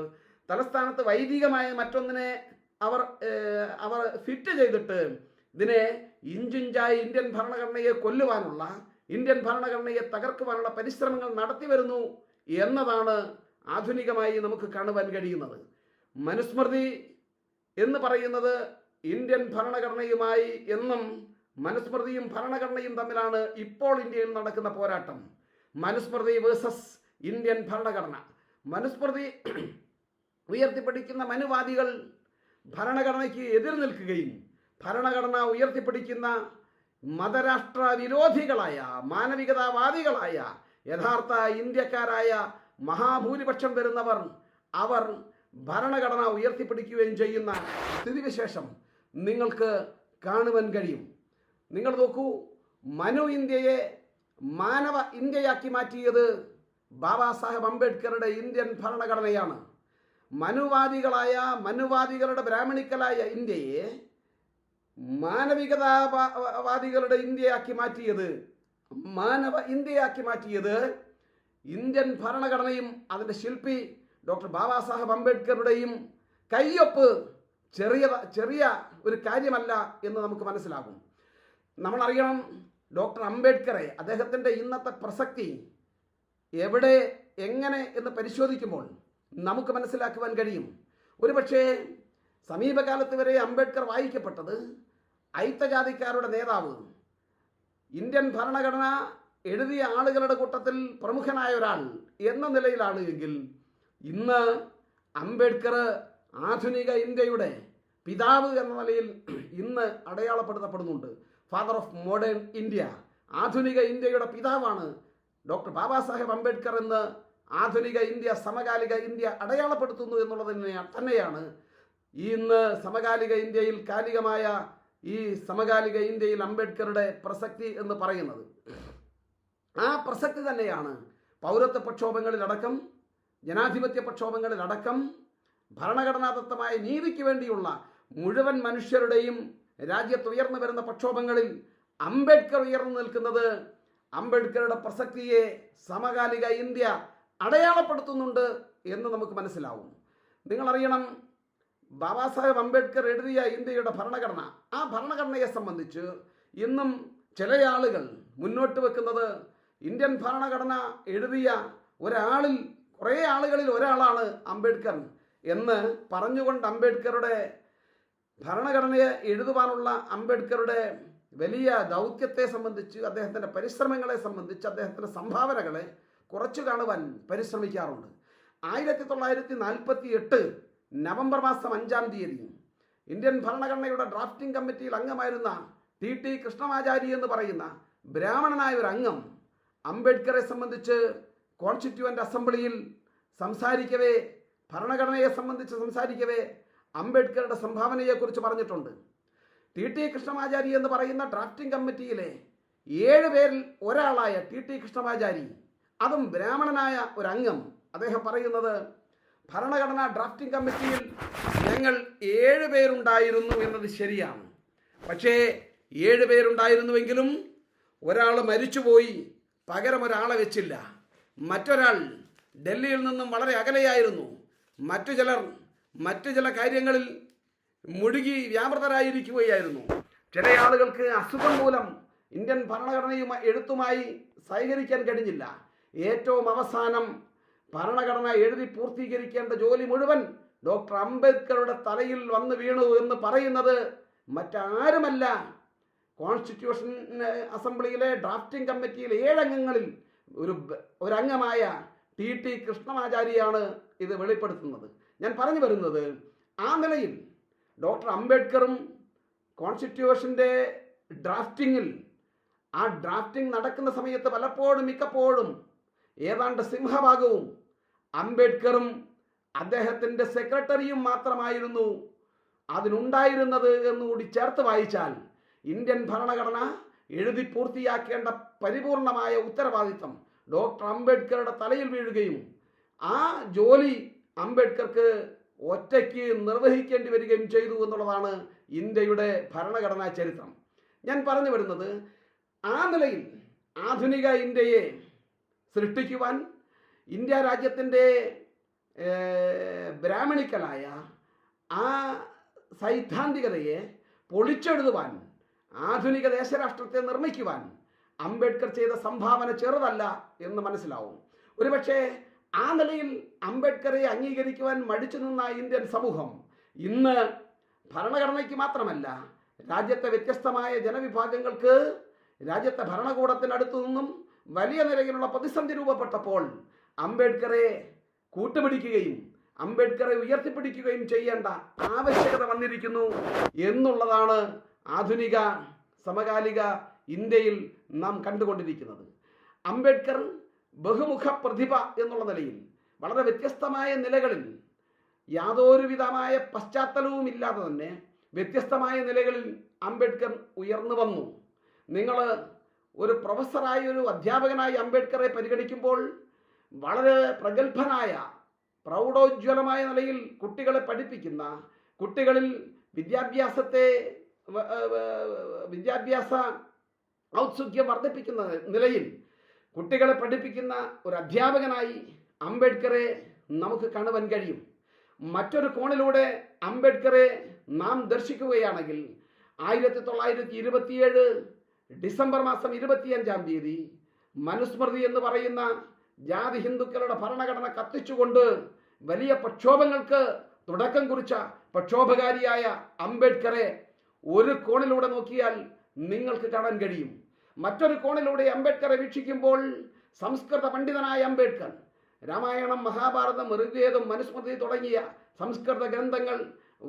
തലസ്ഥാനത്ത് വൈദികമായ മറ്റൊന്നിനെ അവർ ഫിറ്റ് ചെയ്തിട്ട് ഇതിനെ ഇഞ്ചിഞ്ചായി ഇന്ത്യൻ ഭരണഘടനയെ കൊല്ലുവാനുള്ള, ഇന്ത്യൻ ഭരണഘടനയെ തകർക്കുവാനുള്ള പരിശ്രമങ്ങൾ നടത്തി വരുന്നു എന്നതാണ് ആധുനികമായി നമുക്ക് കാണുവാൻ കഴിയുന്നത്. മനുസ്മൃതി എന്ന് പറയുന്നത് ഇന്ത്യൻ ഭരണഘടനയുമായി എന്നും മനുസ്മൃതിയും ഭരണഘടനയും തമ്മിലാണ് ഇപ്പോൾ ഇന്ത്യയിൽ നടക്കുന്ന പോരാട്ടം. മനുസ്മൃതി വേഴ്സസ് ഇന്ത്യൻ ഭരണഘടന. മനുസ്മൃതി ഉയർത്തിപ്പിടിക്കുന്ന മനുവാദികൾ ഭരണഘടനയ്ക്ക് എതിർ നിൽക്കുകയും ഭരണഘടന ഉയർത്തിപ്പിടിക്കുന്ന മതരാഷ്ട്ര വിരോധികളായ, മാനവികതാവാദികളായ യഥാർത്ഥ ഇന്ത്യക്കാരായ മഹാഭൂരിപക്ഷം വരുന്നവർ അവർ ഭരണഘടന ഉയർത്തിപ്പിടിക്കുകയും ചെയ്യുന്ന സ്ഥിതിവിശേഷം നിങ്ങൾക്ക് കാണുവാൻ കഴിയും. നിങ്ങൾ നോക്കൂ, മനു ഇന്ത്യയെ മാനവ ഇന്ത്യയാക്കി മാറ്റിയത് ബാബാ സാഹേബ് അംബേദ്കറുടെ ഇന്ത്യൻ ഭരണഘടനയാണ്. മനുവാദികളുടെ ബ്രാഹ്മണിക്കലായ ഇന്ത്യയെ മാനവികതാവാദികളുടെ ഇന്ത്യയാക്കി മാറ്റിയത്, മാനവ ഇന്ത്യയാക്കി മാറ്റിയത് ഇന്ത്യൻ ഭരണഘടനയും അതിൻ്റെ ശില്പി ഡോക്ടർ ബാബാ സാഹേബ് അംബേദ്കറുടെയും കയ്യൊപ്പ് ചെറിയ ഒരു കാര്യമല്ല എന്ന് നമുക്ക് മനസ്സിലാകും. നമ്മളറിയണം, ഡോക്ടർ അംബേദ്കറെ, അദ്ദേഹത്തിൻ്റെ ഇന്നത്തെ പ്രസക്തി എവിടെ, എങ്ങനെ എന്ന് പരിശോധിക്കുമ്പോൾ നമുക്ക് മനസ്സിലാക്കുവാൻ കഴിയും. ഒരുപക്ഷെ സമീപകാലത്ത് വരെ അംബേദ്കർ വായിക്കപ്പെട്ടത് അയിത്തജാതിക്കാരുടെ നേതാവ്, ഇന്ത്യൻ ഭരണഘടന എഴുതിയ ആളുകളുടെ കൂട്ടത്തിൽ പ്രമുഖനായ ഒരാൾ എന്ന നിലയിലാണ് എങ്കിൽ ഇന്ന് അംബേദ്കർ ആധുനിക ഇന്ത്യയുടെ പിതാവ് എന്ന നിലയിൽ ഇന്ന് അടയാളപ്പെടുത്തപ്പെടുന്നുണ്ട്. ഫാദർ ഓഫ് മോഡേൺ ഇന്ത്യ, ആധുനിക ഇന്ത്യയുടെ പിതാവാണ് ഡോക്ടർ ബാബാ സാഹേബ് അംബേദ്കർ എന്ന് ആധുനിക ഇന്ത്യ, സമകാലിക ഇന്ത്യ അടയാളപ്പെടുത്തുന്നു എന്നുള്ളത് തന്നെയാണ് ഇന്ന് സമകാലിക ഇന്ത്യയിൽ, ഈ സമകാലിക ഇന്ത്യയിൽ അംബേദ്കറുടെ പ്രസക്തി എന്ന് പറയുന്നത്. ആ പ്രസക്തി തന്നെയാണ് പൗരത്വ പ്രക്ഷോഭങ്ങളിലടക്കം, ജനാധിപത്യ പ്രക്ഷോഭങ്ങളിലടക്കം, ഭരണഘടനാദത്തമായ നീതിക്ക് വേണ്ടിയുള്ള മുഴുവൻ മനുഷ്യരുടെയും രാജ്യത്ത് ഉയർന്നു വരുന്ന പ്രക്ഷോഭങ്ങളിൽ അംബേദ്കർ ഉയർന്നു നിൽക്കുന്നത് അംബേദ്കറുടെ പ്രസക്തിയെ സമകാലിക ഇന്ത്യ അടയാളപ്പെടുത്തുന്നുണ്ട് എന്ന് നമുക്ക് മനസ്സിലാവും. നിങ്ങളറിയണം, ബാബാ സാഹേബ് അംബേദ്കർ എഴുതിയ ഇന്ത്യയുടെ ഭരണഘടന, ആ ഭരണഘടനയെ സംബന്ധിച്ച് ഇന്നും ചില ആളുകൾ മുന്നോട്ട് വെക്കുന്നത് ഇന്ത്യൻ ഭരണഘടന എഴുതിയ കുറേ ആളുകളിൽ ഒരാളാണ് അംബേദ്കർ എന്ന് പറഞ്ഞുകൊണ്ട് അംബേദ്കറുടെ ഭരണഘടനയെ എഴുതുവാനുള്ള അംബേദ്കറുടെ വലിയ ദൗത്യത്തെ സംബന്ധിച്ച്, അദ്ദേഹത്തിൻ്റെ പരിശ്രമങ്ങളെ സംബന്ധിച്ച്, അദ്ദേഹത്തിൻ്റെ സംഭാവനകളെ കുറച്ചു കാണുവാൻ പരിശ്രമിക്കാറുണ്ട്. 1948 നവംബർ മാസം 5-ാം തീയതി ഇന്ത്യൻ ഭരണഘടനയുടെ ഡ്രാഫ്റ്റിംഗ് കമ്മിറ്റിയിൽ അംഗമായിരുന്ന ടി കൃഷ്ണമാചാരി എന്ന് പറയുന്ന ബ്രാഹ്മണനായ ഒരു അംഗം അംബേദ്കറെ സംബന്ധിച്ച് കോൺസ്റ്റിറ്റ്യൂവൻ്റ് അസംബ്ലിയിൽ സംസാരിക്കവേ, ഭരണഘടനയെ സംബന്ധിച്ച് സംസാരിക്കവേ അംബേദ്കറുടെ സംഭാവനയെക്കുറിച്ച് പറഞ്ഞിട്ടുണ്ട്. ടി കൃഷ്ണമാചാരി എന്ന് പറയുന്ന ഡ്രാഫ്റ്റിംഗ് കമ്മിറ്റിയിലെ 7 പേരിൽ ഒരാളായ ടി കൃഷ്ണമാചാരി, അതും ബ്രാഹ്മണനായ ഒരു അംഗം, അദ്ദേഹം പറയുന്നത് ഭരണഘടനാ ഡ്രാഫ്റ്റിംഗ് കമ്മിറ്റിയിൽ ഞങ്ങൾ 7 പേരുണ്ടായിരുന്നു എന്നത് ശരിയാണ്. പക്ഷേ 7 പേരുണ്ടായിരുന്നുവെങ്കിലും ഒരാൾ മരിച്ചുപോയി, പകരം ഒരാളെ വെച്ചില്ല. മറ്റൊരാൾ ഡൽഹിയിൽ നിന്നും വളരെ അകലെയായിരുന്നു. മറ്റു ചില കാര്യങ്ങളിൽ മുഴുകി വ്യാപൃതരായിരിക്കുകയായിരുന്നു. ചില ആളുകൾക്ക് അസുഖം മൂലം ഇന്ത്യൻ എഴുത്തുമായി സഹകരിക്കാൻ കഴിഞ്ഞില്ല. ഏറ്റവും അവസാനം ഭരണഘടന എഴുതി പൂർത്തീകരിക്കേണ്ട ജോലി മുഴുവൻ ഡോക്ടർ അംബേദ്കറുടെ തലയിൽ വന്ന് വീണു എന്ന് പറയുന്നത് മറ്റാരുമല്ല, കോൺസ്റ്റിറ്റ്യൂഷൻ അസംബ്ലിയിലെ ഡ്രാഫ്റ്റിംഗ് കമ്മിറ്റിയിലെ 7 അംഗങ്ങളിൽ ഒരംഗമായ ടി കൃഷ്ണമാചാരിയാണ് ഇത് വെളിപ്പെടുത്തുന്നത്. ഞാൻ പറഞ്ഞു വരുന്നത്, ആ നിലയിൽ ഡോക്ടർ അംബേദ്കറും കോൺസ്റ്റിറ്റ്യൂഷൻ്റെ ഡ്രാഫ്റ്റിങ്ങിൽ, ആ ഡ്രാഫ്റ്റിംഗ് നടക്കുന്ന സമയത്ത് മിക്കപ്പോഴും ഏതാണ്ട് സിംഹഭാഗവും അംബേദ്കറും അദ്ദേഹത്തിൻ്റെ സെക്രട്ടറിയും മാത്രമായിരുന്നു അതിനുണ്ടായിരുന്നത് എന്നുകൂടി ചേർത്ത് വായിച്ചാൽ ഇന്ത്യൻ ഭരണഘടന എഴുതി പൂർത്തിയാക്കേണ്ട പരിപൂർണമായ ഉത്തരവാദിത്തം ഡോക്ടർ അംബേദ്കറുടെ തലയിൽ വീഴുകയും ആ ജോലി അംബേദ്കർക്ക് ഒറ്റയ്ക്ക് നിർവഹിക്കേണ്ടി വരികയും ചെയ്തു എന്നുള്ളതാണ് ഇന്ത്യയുടെ ഭരണഘടനാ ചരിത്രം. ഞാൻ പറഞ്ഞു വരുന്നത്, ആ നിലയിൽ ആധുനിക ഇന്ത്യയെ സൃഷ്ടിക്കുവാൻ, ഇന്ത്യ രാജ്യത്തിൻ്റെ ബ്രാഹ്മണിക്കലായ ആ സൈദ്ധാന്തികതയെ പൊളിച്ചെഴുതുവാൻ, ആധുനിക ദേശരാഷ്ട്രത്തെ നിർമ്മിക്കുവാൻ അംബേദ്കർ ചെയ്ത സംഭാവന ചെറുതല്ല എന്ന് മനസ്സിലാവും. ഒരുപക്ഷെ ആ നിലയിൽ അംബേദ്കറെ അംഗീകരിക്കുവാൻ മടിച്ചു നിന്ന ഇന്ത്യൻ സമൂഹം ഇന്ന് ഭരണഘടനയ്ക്ക് മാത്രമല്ല, രാജ്യത്തെ വ്യത്യസ്തമായ ജനവിഭാഗങ്ങൾക്ക് രാജ്യത്തെ ഭരണകൂടത്തിനടുത്തു നിന്നും വലിയ നിലയിലുള്ള പ്രതിസന്ധി രൂപപ്പെട്ടപ്പോൾ അംബേദ്കറെ കൂട്ടുപിടിക്കുകയും അംബേദ്കറെ ഉയർത്തിപ്പിടിക്കുകയും ചെയ്യേണ്ട ആവശ്യകത വന്നിരിക്കുന്നു എന്നുള്ളതാണ് ആധുനിക സമകാലിക ഇന്ത്യയിൽ നാം കണ്ടുകൊണ്ടിരിക്കുന്നത്. അംബേദ്കർ ബഹുമുഖ പ്രതിഭ എന്നുള്ള നിലയിൽ വളരെ വ്യത്യസ്തമായ നിലകളിൽ യാതൊരുവിധമായ പശ്ചാത്തലവും ഇല്ലാതെ തന്നെ വ്യത്യസ്തമായ നിലകളിൽ അംബേദ്കർ ഉയർന്നു വന്നു. നിങ്ങൾ ഒരു പ്രൊഫസറായി, ഒരു അധ്യാപകനായി അംബേദ്കറെ പരിഗണിക്കുമ്പോൾ വളരെ പ്രഗത്ഭനായ, പ്രൗഢോജ്വലമായ നിലയിൽ കുട്ടികളെ പഠിപ്പിക്കുന്ന, കുട്ടികളിൽ വിദ്യാഭ്യാസ ഔത്സുക്യം വർദ്ധിപ്പിക്കുന്ന നിലയിൽ കുട്ടികളെ പഠിപ്പിക്കുന്ന ഒരു അധ്യാപകനായി അംബേദ്കറെ നമുക്ക് കാണുവാൻ കഴിയും. മറ്റൊരു കോണിലൂടെ അംബേദ്കറെ നാം ദർശിക്കുകയാണെങ്കിൽ 1927 ഡിസംബർ മാസം 25-ാം തീയതി മനുസ്മൃതി എന്ന് പറയുന്ന ജാതി ഹിന്ദുക്കളുടെ ഭരണഘടന കത്തിച്ചുകൊണ്ട് വലിയ പ്രക്ഷോഭങ്ങൾക്ക് തുടക്കം കുറിച്ച പ്രക്ഷോഭകാരിയായ അംബേദ്കറെ ഒരു കോണിലൂടെ നോക്കിയാൽ നിങ്ങൾക്ക് കാണാൻ കഴിയും. മറ്റൊരു കോണിലൂടെ അംബേദ്കറെ വീക്ഷിക്കുമ്പോൾ സംസ്കൃത പണ്ഡിതനായ അംബേദ്കർ രാമായണം, മഹാഭാരതം, ഋഗ്വേദം, മനുസ്മൃതി തുടങ്ങിയ സംസ്കൃത ഗ്രന്ഥങ്ങൾ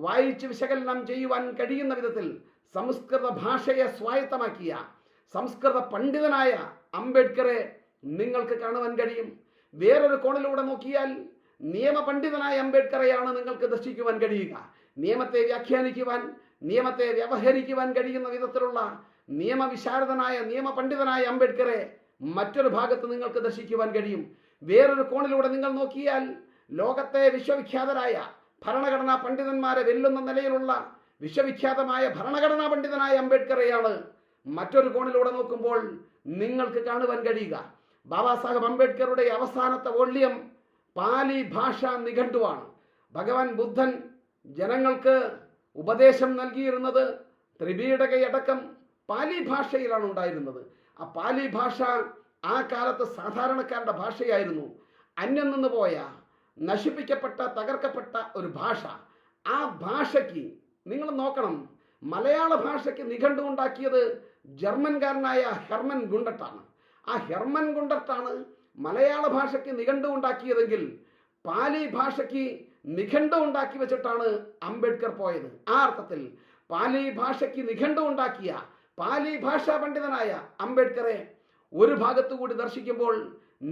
വായിച്ച് വിശകലനം ചെയ്യുവാൻ കഴിയുന്ന വിധത്തിൽ സംസ്കൃത ഭാഷയെ സ്വായത്തമാക്കിയ സംസ്കൃത പണ്ഡിതനായ അംബേദ്കറെ നിങ്ങൾക്ക് കാണുവാൻ കഴിയും. വേറൊരു കോണിലൂടെ നോക്കിയാൽ നിയമപണ്ഡിതനായ അംബേദ്കറെയാണ് നിങ്ങൾക്ക് ദർശിക്കുവാൻ കഴിയുക. നിയമത്തെ വ്യാഖ്യാനിക്കുവാൻ, നിയമത്തെ വ്യവഹരിക്കുവാൻ കഴിയുന്ന വിധത്തിലുള്ള നിയമവിശാരദനായ, നിയമപണ്ഡിതനായ അംബേദ്കറെ മറ്റൊരു ഭാഗത്ത് നിങ്ങൾക്ക് ദർശിക്കുവാൻ കഴിയും. വേറൊരു കോണിലൂടെ നിങ്ങൾ നോക്കിയാൽ ലോകത്തെ വിശ്വവിഖ്യാതരായ ഭരണഘടനാ പണ്ഡിതന്മാരെ വെല്ലുന്ന നിലയിലുള്ള വിശ്വവിഖ്യാതമായ ഭരണഘടനാ പണ്ഡിതനായ അംബേദ്കറെയാണ് മറ്റൊരു കോണിലൂടെ നോക്കുമ്പോൾ നിങ്ങൾക്ക് കാണുവാൻ കഴിയുക. ബാബാ സാഹേബ് അംബേദ്കറുടെ അവസാനത്തെ വോള്യം പാലി ഭാഷാ നിഘണ്ടുവാണ്. ഭഗവാൻ ബുദ്ധൻ ജനങ്ങൾക്ക് ഉപദേശം നൽകിയിരുന്നത് ത്രിപീഠകയടക്കം പാലി ഭാഷയിലാണ് ഉണ്ടായിരുന്നത്. ആ പാലി ഭാഷ ആ കാലത്ത് സാധാരണക്കാരുടെ ഭാഷയായിരുന്നു. അന്യം നിന്ന് പോയ, നശിപ്പിക്കപ്പെട്ട, തകർക്കപ്പെട്ട ഒരു ഭാഷ. ആ ഭാഷയ്ക്ക് നിങ്ങൾ നോക്കണം, മലയാള ഭാഷയ്ക്ക് നിഘണ്ടു ഉണ്ടാക്കിയത് ജർമ്മൻകാരനായ ഹെർമൻ ഗുണ്ടട്ടാണ്. ആ ഹെർമൻ ഗുണ്ടട്ടാണ് മലയാള ഭാഷയ്ക്ക് നിഘണ്ടു ഉണ്ടാക്കിയതെങ്കിൽ പാലി ഭാഷയ്ക്ക് നിഘണ്ടു ഉണ്ടാക്കി വെച്ചിട്ടാണ് അംബേദ്കർ പോയത്. ആ അർത്ഥത്തിൽ പാലി ഭാഷയ്ക്ക് നിഘണ്ടു ഉണ്ടാക്കിയ പാലി ഭാഷാ പണ്ഡിതനായ അംബേദ്കറെ ഒരു ഭാഗത്തുകൂടി ദർശിക്കുമ്പോൾ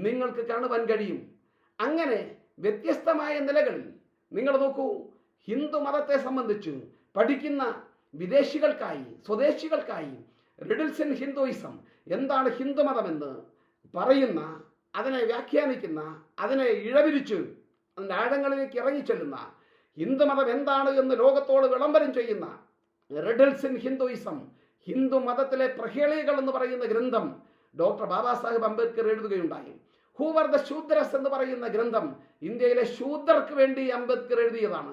നിങ്ങൾക്ക് കാണുവാൻ കഴിയും. അങ്ങനെ വ്യത്യസ്തമായ നിലകളിൽ നിങ്ങൾ നോക്കൂ, ഹിന്ദു മതത്തെ സംബന്ധിച്ച് പഠിക്കുന്ന വിദേശികൾക്കായി, സ്വദേശികൾക്കായി റിഡിൽസ് ഇൻ ഹിന്ദുയിസം, എന്താണ് ഹിന്ദുമതമെന്ന് പറയുന്ന, അതിനെ വ്യാഖ്യാനിക്കുന്ന, അതിനെ ഇഴവിരിച്ച് അതിൻ്റെ ആഴങ്ങളിലേക്ക് ഇറങ്ങിച്ചെല്ലുന്ന, ഹിന്ദുമതം എന്താണ് എന്ന് ലോകത്തോട് വിളംബരം ചെയ്യുന്ന റിഡിൽസ് ഇൻ ഹിന്ദുയിസം, ഹിന്ദു മതത്തിലെ പ്രഹേളികൾ എന്ന് പറയുന്ന ഗ്രന്ഥം ഡോക്ടർ ബാബാ സാഹേബ് അംബേദ്കർ എഴുതുകയുണ്ടായി. ഹൂ ആർ ദ ശൂദ്രസ് എന്ന് പറയുന്ന ഗ്രന്ഥം ഇന്ത്യയിലെ ശൂദ്രർക്ക് വേണ്ടി അംബേദ്കർ എഴുതിയതാണ്.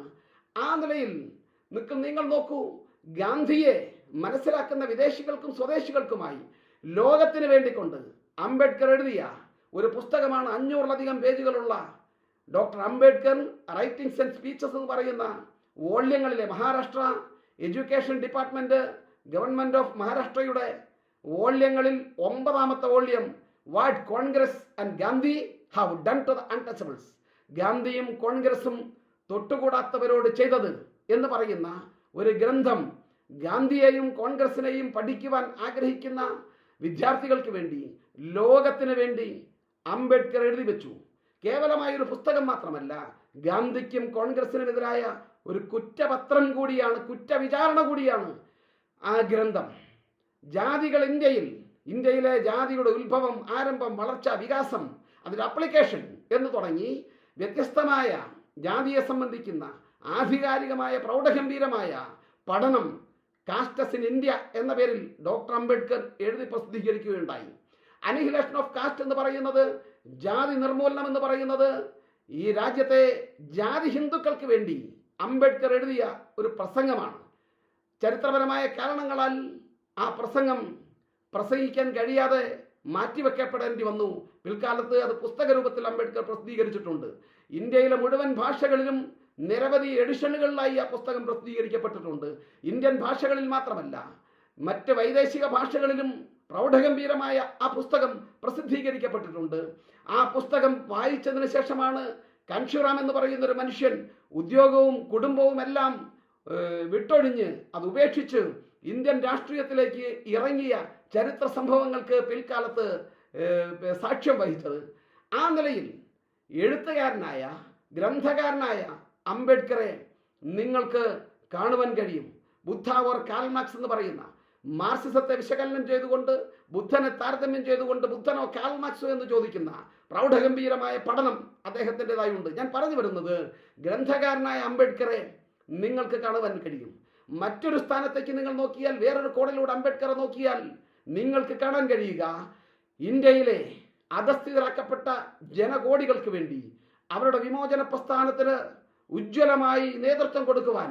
ആ നിലയിൽ നിങ്ങൾ നോക്കൂ, ഗാന്ധിയെ മനസ്സിലാക്കുന്ന വിദേശികൾക്കും സ്വദേശികൾക്കുമായി ലോകത്തിന് വേണ്ടിക്കൊണ്ട് അംബേദ്കർ എഴുതിയ ഒരു പുസ്തകമാണ് 500-ലധികം പേജുകളുള്ള doctor Ambedkar writings and speeches എന്ന് പറയുന്ന വോള്യങ്ങളിലെ Maharashtra education department, government of മഹാരാഷ്ട്രയുടെ വോള്യങ്ങളിൽ 9ാമത്തെ വോള്യം what Congress and Gandhi have done to the untouchables, ഗാന്ധിയും കോൺഗ്രസും തൊട്ടുകൂടാത്തവരോട് ചെയ്തത് എന്ന് പറയുന്ന ഒരു ഗ്രന്ഥം ഗാന്ധിയെയും കോൺഗ്രസിനെയും പഠിക്കുവാൻ ആഗ്രഹിക്കുന്ന വിദ്യാർത്ഥികൾക്ക് വേണ്ടി, ലോകത്തിന് വേണ്ടി അംബേദ്കർ എഴുതി വെച്ചു. കേവലമായൊരു പുസ്തകം മാത്രമല്ല, ഗാന്ധിക്കും കോൺഗ്രസിനുമെതിരായ ഒരു കുറ്റപത്രം കൂടിയാണ്, കുറ്റവിചാരണ കൂടിയാണ് ആ ഗ്രന്ഥം. ജാതികൾ ഇന്ത്യയിലെ ജാതിയുടെ ഉത്ഭവം, ആരംഭം, വളർച്ച, വികാസം, അതിൻ്റെ അപ്ലിക്കേഷൻ എന്ന് തുടങ്ങി വ്യത്യസ്തമായ ജാതിയെ സംബന്ധിക്കുന്ന ആധികാരികമായ പ്രൗഢഗംഭീരമായ പഠനം കാസ്റ്റസ് ഇൻ ഇന്ത്യ എന്ന പേരിൽ ഡോക്ടർ അംബേദ്കർ എഴുതി പ്രസിദ്ധീകരിക്കുകയുണ്ടായി. അനിഹിലേഷൻ ഓഫ് കാസ്റ്റ് എന്ന് പറയുന്നത്, ജാതി നിർമൂലനം എന്ന് പറയുന്നത് ഈ രാജ്യത്തെ ജാതി ഹിന്ദുക്കൾക്ക് വേണ്ടി അംബേദ്കർ എഴുതിയ ഒരു പ്രസംഗമാണ്. ചരിത്രപരമായ കാരണങ്ങളാൽ ആ പ്രസംഗം പ്രസംഗിക്കാൻ കഴിയാതെ മാറ്റിവെക്കപ്പെടേണ്ടി വന്നു. പിൽക്കാലത്ത് അത് പുസ്തക രൂപത്തിൽ അംബേദ്കർ പ്രസിദ്ധീകരിച്ചിട്ടുണ്ട്. ഇന്ത്യയിലെ മുഴുവൻ ഭാഷകളിലും നിരവധി എഡിഷനുകളിലായി ആ പുസ്തകം പ്രസിദ്ധീകരിക്കപ്പെട്ടിട്ടുണ്ട്. ഇന്ത്യൻ ഭാഷകളിൽ മാത്രമല്ല, മറ്റ് വൈദേശിക ഭാഷകളിലും പ്രൗഢഗംഭീരമായ ആ പുസ്തകം പ്രസിദ്ധീകരിക്കപ്പെട്ടിട്ടുണ്ട്. ആ പുസ്തകം വായിച്ചതിന് ശേഷമാണ് കാൻഷുറാം എന്ന് പറയുന്ന ഒരു മനുഷ്യൻ ഉദ്യോഗവും കുടുംബവും എല്ലാം വിട്ടൊഴിഞ്ഞ്, അത് ഉപേക്ഷിച്ച് ഇന്ത്യൻ രാഷ്ട്രീയത്തിലേക്ക് ഇറങ്ങിയ ചരിത്ര സംഭവങ്ങൾക്ക് പിൽക്കാലത്ത് സാക്ഷ്യം വഹിച്ചത്. ആ നിലയിൽ എഴുത്തുകാരനായ ഗ്രന്ഥകാരനായ അംബേദ്കറെ നിങ്ങൾക്ക് കാണുവാൻ കഴിയും. ബുദ്ധ ഓർ കാൾ മാർക്സ് എന്ന് പറയുന്ന മാർക്സിസത്തെ വിശകലനം ചെയ്തുകൊണ്ട്, ബുദ്ധനെ താരതമ്യം ചെയ്തുകൊണ്ട് ബുദ്ധനോ കാൾ മാർക്സോ എന്ന് ചോദിക്കുന്ന പ്രൗഢഗംഭീരമായ പഠനം അദ്ദേഹത്തിൻ്റെതായി ഉണ്ട്. ഞാൻ പറഞ്ഞു വരുന്നത്, ഗ്രന്ഥകാരനായ അംബേദ്കറെ നിങ്ങൾക്ക് കാണുവാൻ കഴിയും. മറ്റൊരു സ്ഥാനത്തേക്ക് നിങ്ങൾ നോക്കിയാൽ, വേറൊരു കോണിലൂടെ അംബേദ്കറെ നോക്കിയാൽ നിങ്ങൾക്ക് കാണാൻ കഴിയുക, ഇന്ത്യയിലെ അധസ്ഥിതരാക്കപ്പെട്ട ജനകോടികൾക്ക് വേണ്ടി അവരുടെ വിമോചന പ്രസ്ഥാനത്തിന് ഉജ്ജ്വലമായി നേതൃത്വം കൊടുക്കുവാൻ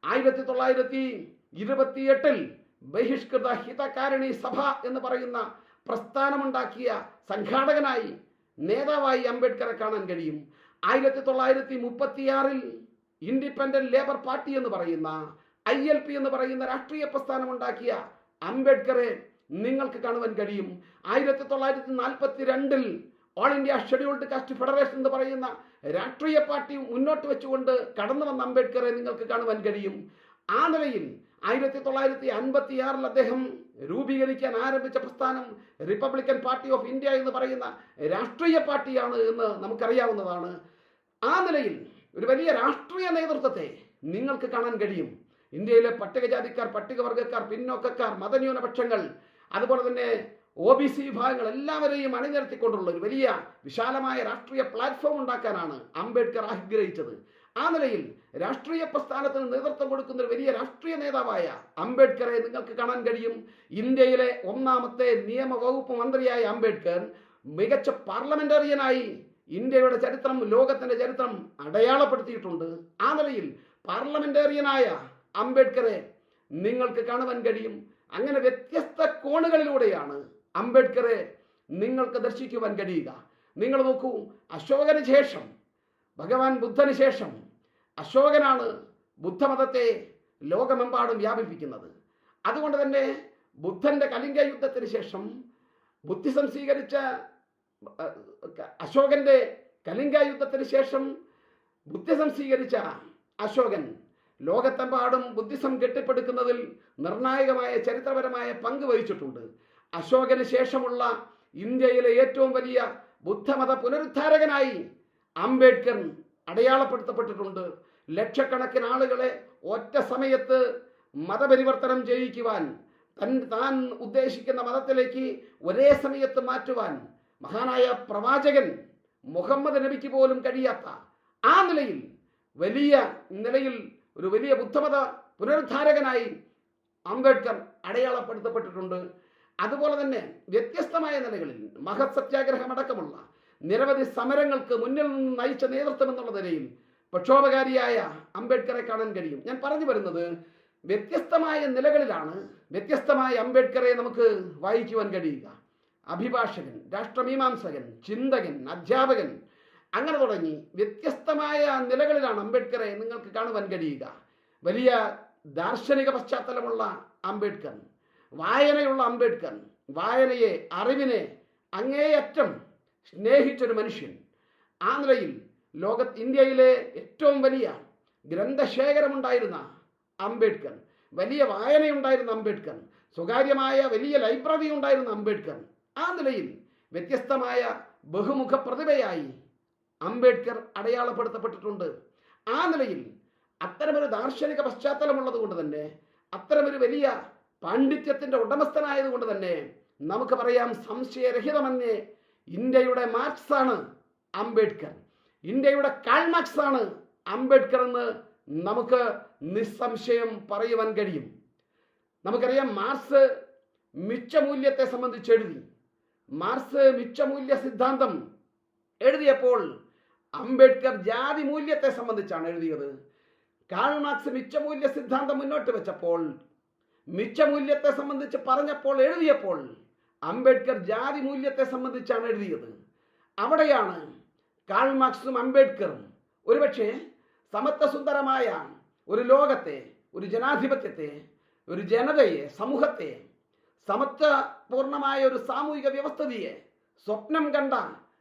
1928 ബഹിഷ്കൃത ഹിതകാരിണി സഭ എന്ന് പറയുന്ന പ്രസ്ഥാനമുണ്ടാക്കിയ സംഘാടകനായി, നേതാവായി അംബേദ്കറെ കാണാൻ കഴിയും. 1936 ഇൻഡിപെൻഡന്റ് ലേബർ പാർട്ടി എന്ന് പറയുന്ന ILP എന്ന് പറയുന്ന രാഷ്ട്രീയ പ്രസ്ഥാനം ഉണ്ടാക്കിയ അംബേദ്കറെ നിങ്ങൾക്ക് കാണുവാൻ കഴിയും. 1942 all India scheduled caste federation എന്ന് പറയുന്ന രാഷ്ട്രീയ പാർട്ടി മുന്നോട്ട് വെച്ചുകൊണ്ട് കടന്നു വന്ന അംബേദ്കറെ നിങ്ങൾക്ക് കാണുവാൻ കഴിയും. ആ നിലയിൽ 1956 അദ്ദേഹം രൂപീകരിക്കാൻ ആരംഭിച്ച പ്രസ്ഥാനം റിപ്പബ്ലിക്കൻ പാർട്ടി ഓഫ് ഇന്ത്യ എന്ന് പറയുന്ന രാഷ്ട്രീയ പാർട്ടിയാണ് എന്ന് നമുക്കറിയാവുന്നതാണ്. ആ നിലയിൽ ഒരു വലിയ രാഷ്ട്രീയ നേതൃത്വത്തെ നിങ്ങൾക്ക് കാണാൻ കഴിയും. ഇന്ത്യയിലെ പട്ടികജാതിക്കാർ, പട്ടികവർഗക്കാർ, പിന്നോക്കക്കാർ, മതന്യൂനപക്ഷങ്ങൾ, അതുപോലെ തന്നെ OBC വിഭാഗങ്ങൾ എല്ലാവരെയും അണിനിരത്തിക്കൊണ്ടുള്ള ഒരു വലിയ വിശാലമായ രാഷ്ട്രീയ പ്ലാറ്റ്ഫോം ഉണ്ടാക്കാനാണ് അംബേദ്കർ ആഗ്രഹിച്ചത്. ആ നിലയിൽ രാഷ്ട്രീയ പ്രസ്ഥാനത്തിന് നേതൃത്വം കൊടുക്കുന്ന ഒരു വലിയ രാഷ്ട്രീയ നേതാവായ അംബേദ്കറെ നിങ്ങൾക്ക് കാണാൻ കഴിയും. ഇന്ത്യയിലെ ഒന്നാമത്തെ നിയമവകുപ്പ് മന്ത്രിയായ അംബേദ്കർ മികച്ച പാർലമെന്റേറിയനായി ഇന്ത്യയുടെ ചരിത്രം, ലോകത്തിന്റെ ചരിത്രം അടയാളപ്പെടുത്തിയിട്ടുണ്ട്. ആ നിലയിൽ പാർലമെന്റേറിയനായ അംബേദ്കറെ നിങ്ങൾക്ക് കാണുവാൻ കഴിയും. അങ്ങനെ വ്യത്യസ്ത കോണുകളിലൂടെയാണ് അംബേദ്കറെ നിങ്ങൾക്ക് ദർശിക്കുവാൻ കഴിയുക. നിങ്ങൾ നോക്കൂ, അശോകന് ശേഷം, ഭഗവാൻ ബുദ്ധന് ശേഷം അശോകനാണ് ബുദ്ധമതത്തെ ലോകമെമ്പാടും വ്യാപിപ്പിക്കുന്നത്. അതുകൊണ്ട് തന്നെ ബുദ്ധന്റെ കലിംഗ യുദ്ധത്തിന് ശേഷം ബുദ്ധിസം സ്വീകരിച്ച അശോകന്റെ കലിംഗ യുദ്ധത്തിന് ശേഷം ബുദ്ധിസം സ്വീകരിച്ച അശോകൻ ലോകത്തെമ്പാടും ബുദ്ധിസം കെട്ടിപ്പടുക്കുന്നതിൽ നിർണായകമായ ചരിത്രപരമായ പങ്ക് വഹിച്ചിട്ടുണ്ട്. അശോകന് ശേഷമുള്ള ഇന്ത്യയിലെ ഏറ്റവും വലിയ ബുദ്ധമത പുനരുദ്ധാരകനായി അംബേദ്കർ അടയാളപ്പെടുത്തപ്പെട്ടിട്ടുണ്ട്. ലക്ഷക്കണക്കിന് ആളുകളെ ഒറ്റ സമയത്ത് മതപരിവർത്തനം ചെയ്യിക്കുവാൻ, താൻ ഉദ്ദേശിക്കുന്ന മതത്തിലേക്ക് ഒരേ സമയത്ത് മാറ്റുവാൻ മഹാനായ പ്രവാചകൻ മുഹമ്മദ് നബിക്ക് പോലും കഴിയാത്ത ആ നിലയിൽ ഒരു വലിയ ബുദ്ധമത പുനരുദ്ധാരകനായി അംബേദ്കർ അടയാളപ്പെടുത്തപ്പെട്ടിട്ടുണ്ട്. അതുപോലെ തന്നെ വ്യത്യസ്തമായ നിലകളിൽ മഹത് സത്യാഗ്രഹമടക്കമുള്ള നിരവധി സമരങ്ങൾക്ക് മുന്നിൽ നിന്ന് നയിച്ച നേതൃത്വം എന്നുള്ള നിലയിൽ പ്രക്ഷോഭകാരിയായ അംബേദ്കറെ കാണാൻ കഴിയും. ഞാൻ പറഞ്ഞു വരുന്നത്, വ്യത്യസ്തമായ നിലകളിലാണ് വ്യത്യസ്തമായ അംബേദ്കറെ നമുക്ക് വായിക്കുവാൻ കഴിയുക. അഭിഭാഷകൻ, രാഷ്ട്രമീമാംസകൻ, ചിന്തകൻ, അധ്യാപകൻ, അങ്ങനെ തുടങ്ങി വ്യത്യസ്തമായ നിലകളിലാണ് അംബേദ്കറെ നിങ്ങൾക്ക് കാണുവാൻ കഴിയുക. വലിയ ദാർശനിക പശ്ചാത്തലമുള്ള അംബേദ്കർ, വായനയുള്ള അംബേദ്കർ, വായനയെ, അറിവിനെ അങ്ങേയറ്റം സ്നേഹിച്ചൊരു മനുഷ്യൻ. ആ നിലയിൽ ഇന്ത്യയിലെ ഏറ്റവും വലിയ ഗ്രന്ഥശേഖരമുണ്ടായിരുന്ന അംബേദ്കർ, വലിയ വായനയുണ്ടായിരുന്ന അംബേദ്കർ, സ്വകാര്യമായ വലിയ ലൈബ്രറി ഉണ്ടായിരുന്ന അംബേദ്കർ, ആ നിലയിൽ വ്യത്യസ്തമായ ബഹുമുഖ പ്രതിഭയായി അംബേദ്കർ അടയാളപ്പെടുത്തപ്പെട്ടിട്ടുണ്ട്. ആ നിലയിൽ അത്തരമൊരു ദാർശനിക പശ്ചാത്തലമുള്ളത് കൊണ്ട് തന്നെ, അത്തരമൊരു വലിയ പാണ്ഡിത്യത്തിന്റെ ഉടമസ്ഥനായതുകൊണ്ട് തന്നെ നമുക്ക് പറയാം, സംശയരഹിതമെന്നേ ഇന്ത്യയുടെ മാർക്സാണ് അംബേദ്കർ, ഇന്ത്യയുടെ കാൾ മാർക്സ് ആണ് അംബേദ്കർ എന്ന് നമുക്ക് നിസ്സംശയം പറയുവാൻ കഴിയും. നമുക്കറിയാം, മാർക്സ് മിച്ചമൂല്യത്തെ സംബന്ധിച്ച് എഴുതി. മാർക്സ് മിച്ചമൂല്യ സിദ്ധാന്തം എഴുതിയപ്പോൾ അംബേദ്കർ ജാതി മൂല്യത്തെ സംബന്ധിച്ചാണ് എഴുതിയത്. കാൾ മാർക്സ് മിച്ചമൂല്യ സിദ്ധാന്തം മുന്നോട്ട് വെച്ചപ്പോൾ, മിച്ചമൂല്യത്തെ സംബന്ധിച്ച് പറഞ്ഞപ്പോൾ, എഴുതിയപ്പോൾ അംബേദ്കർ ജാതി മൂല്യത്തെ സംബന്ധിച്ചാണ് എഴുതിയത്. അവിടെയാണ് കാൾ മാർക്സും അംബേദ്കറും ഒരുപക്ഷെ സമത്വസുന്ദരമായ ഒരു ലോകത്തെ, ഒരു ജനാധിപത്യത്തെ, ഒരു ജനതയെ, സമൂഹത്തെ, സമത്വപൂർണമായ ഒരു സാമൂഹിക വ്യവസ്ഥിതിയെ സ്വപ്നം കണ്ട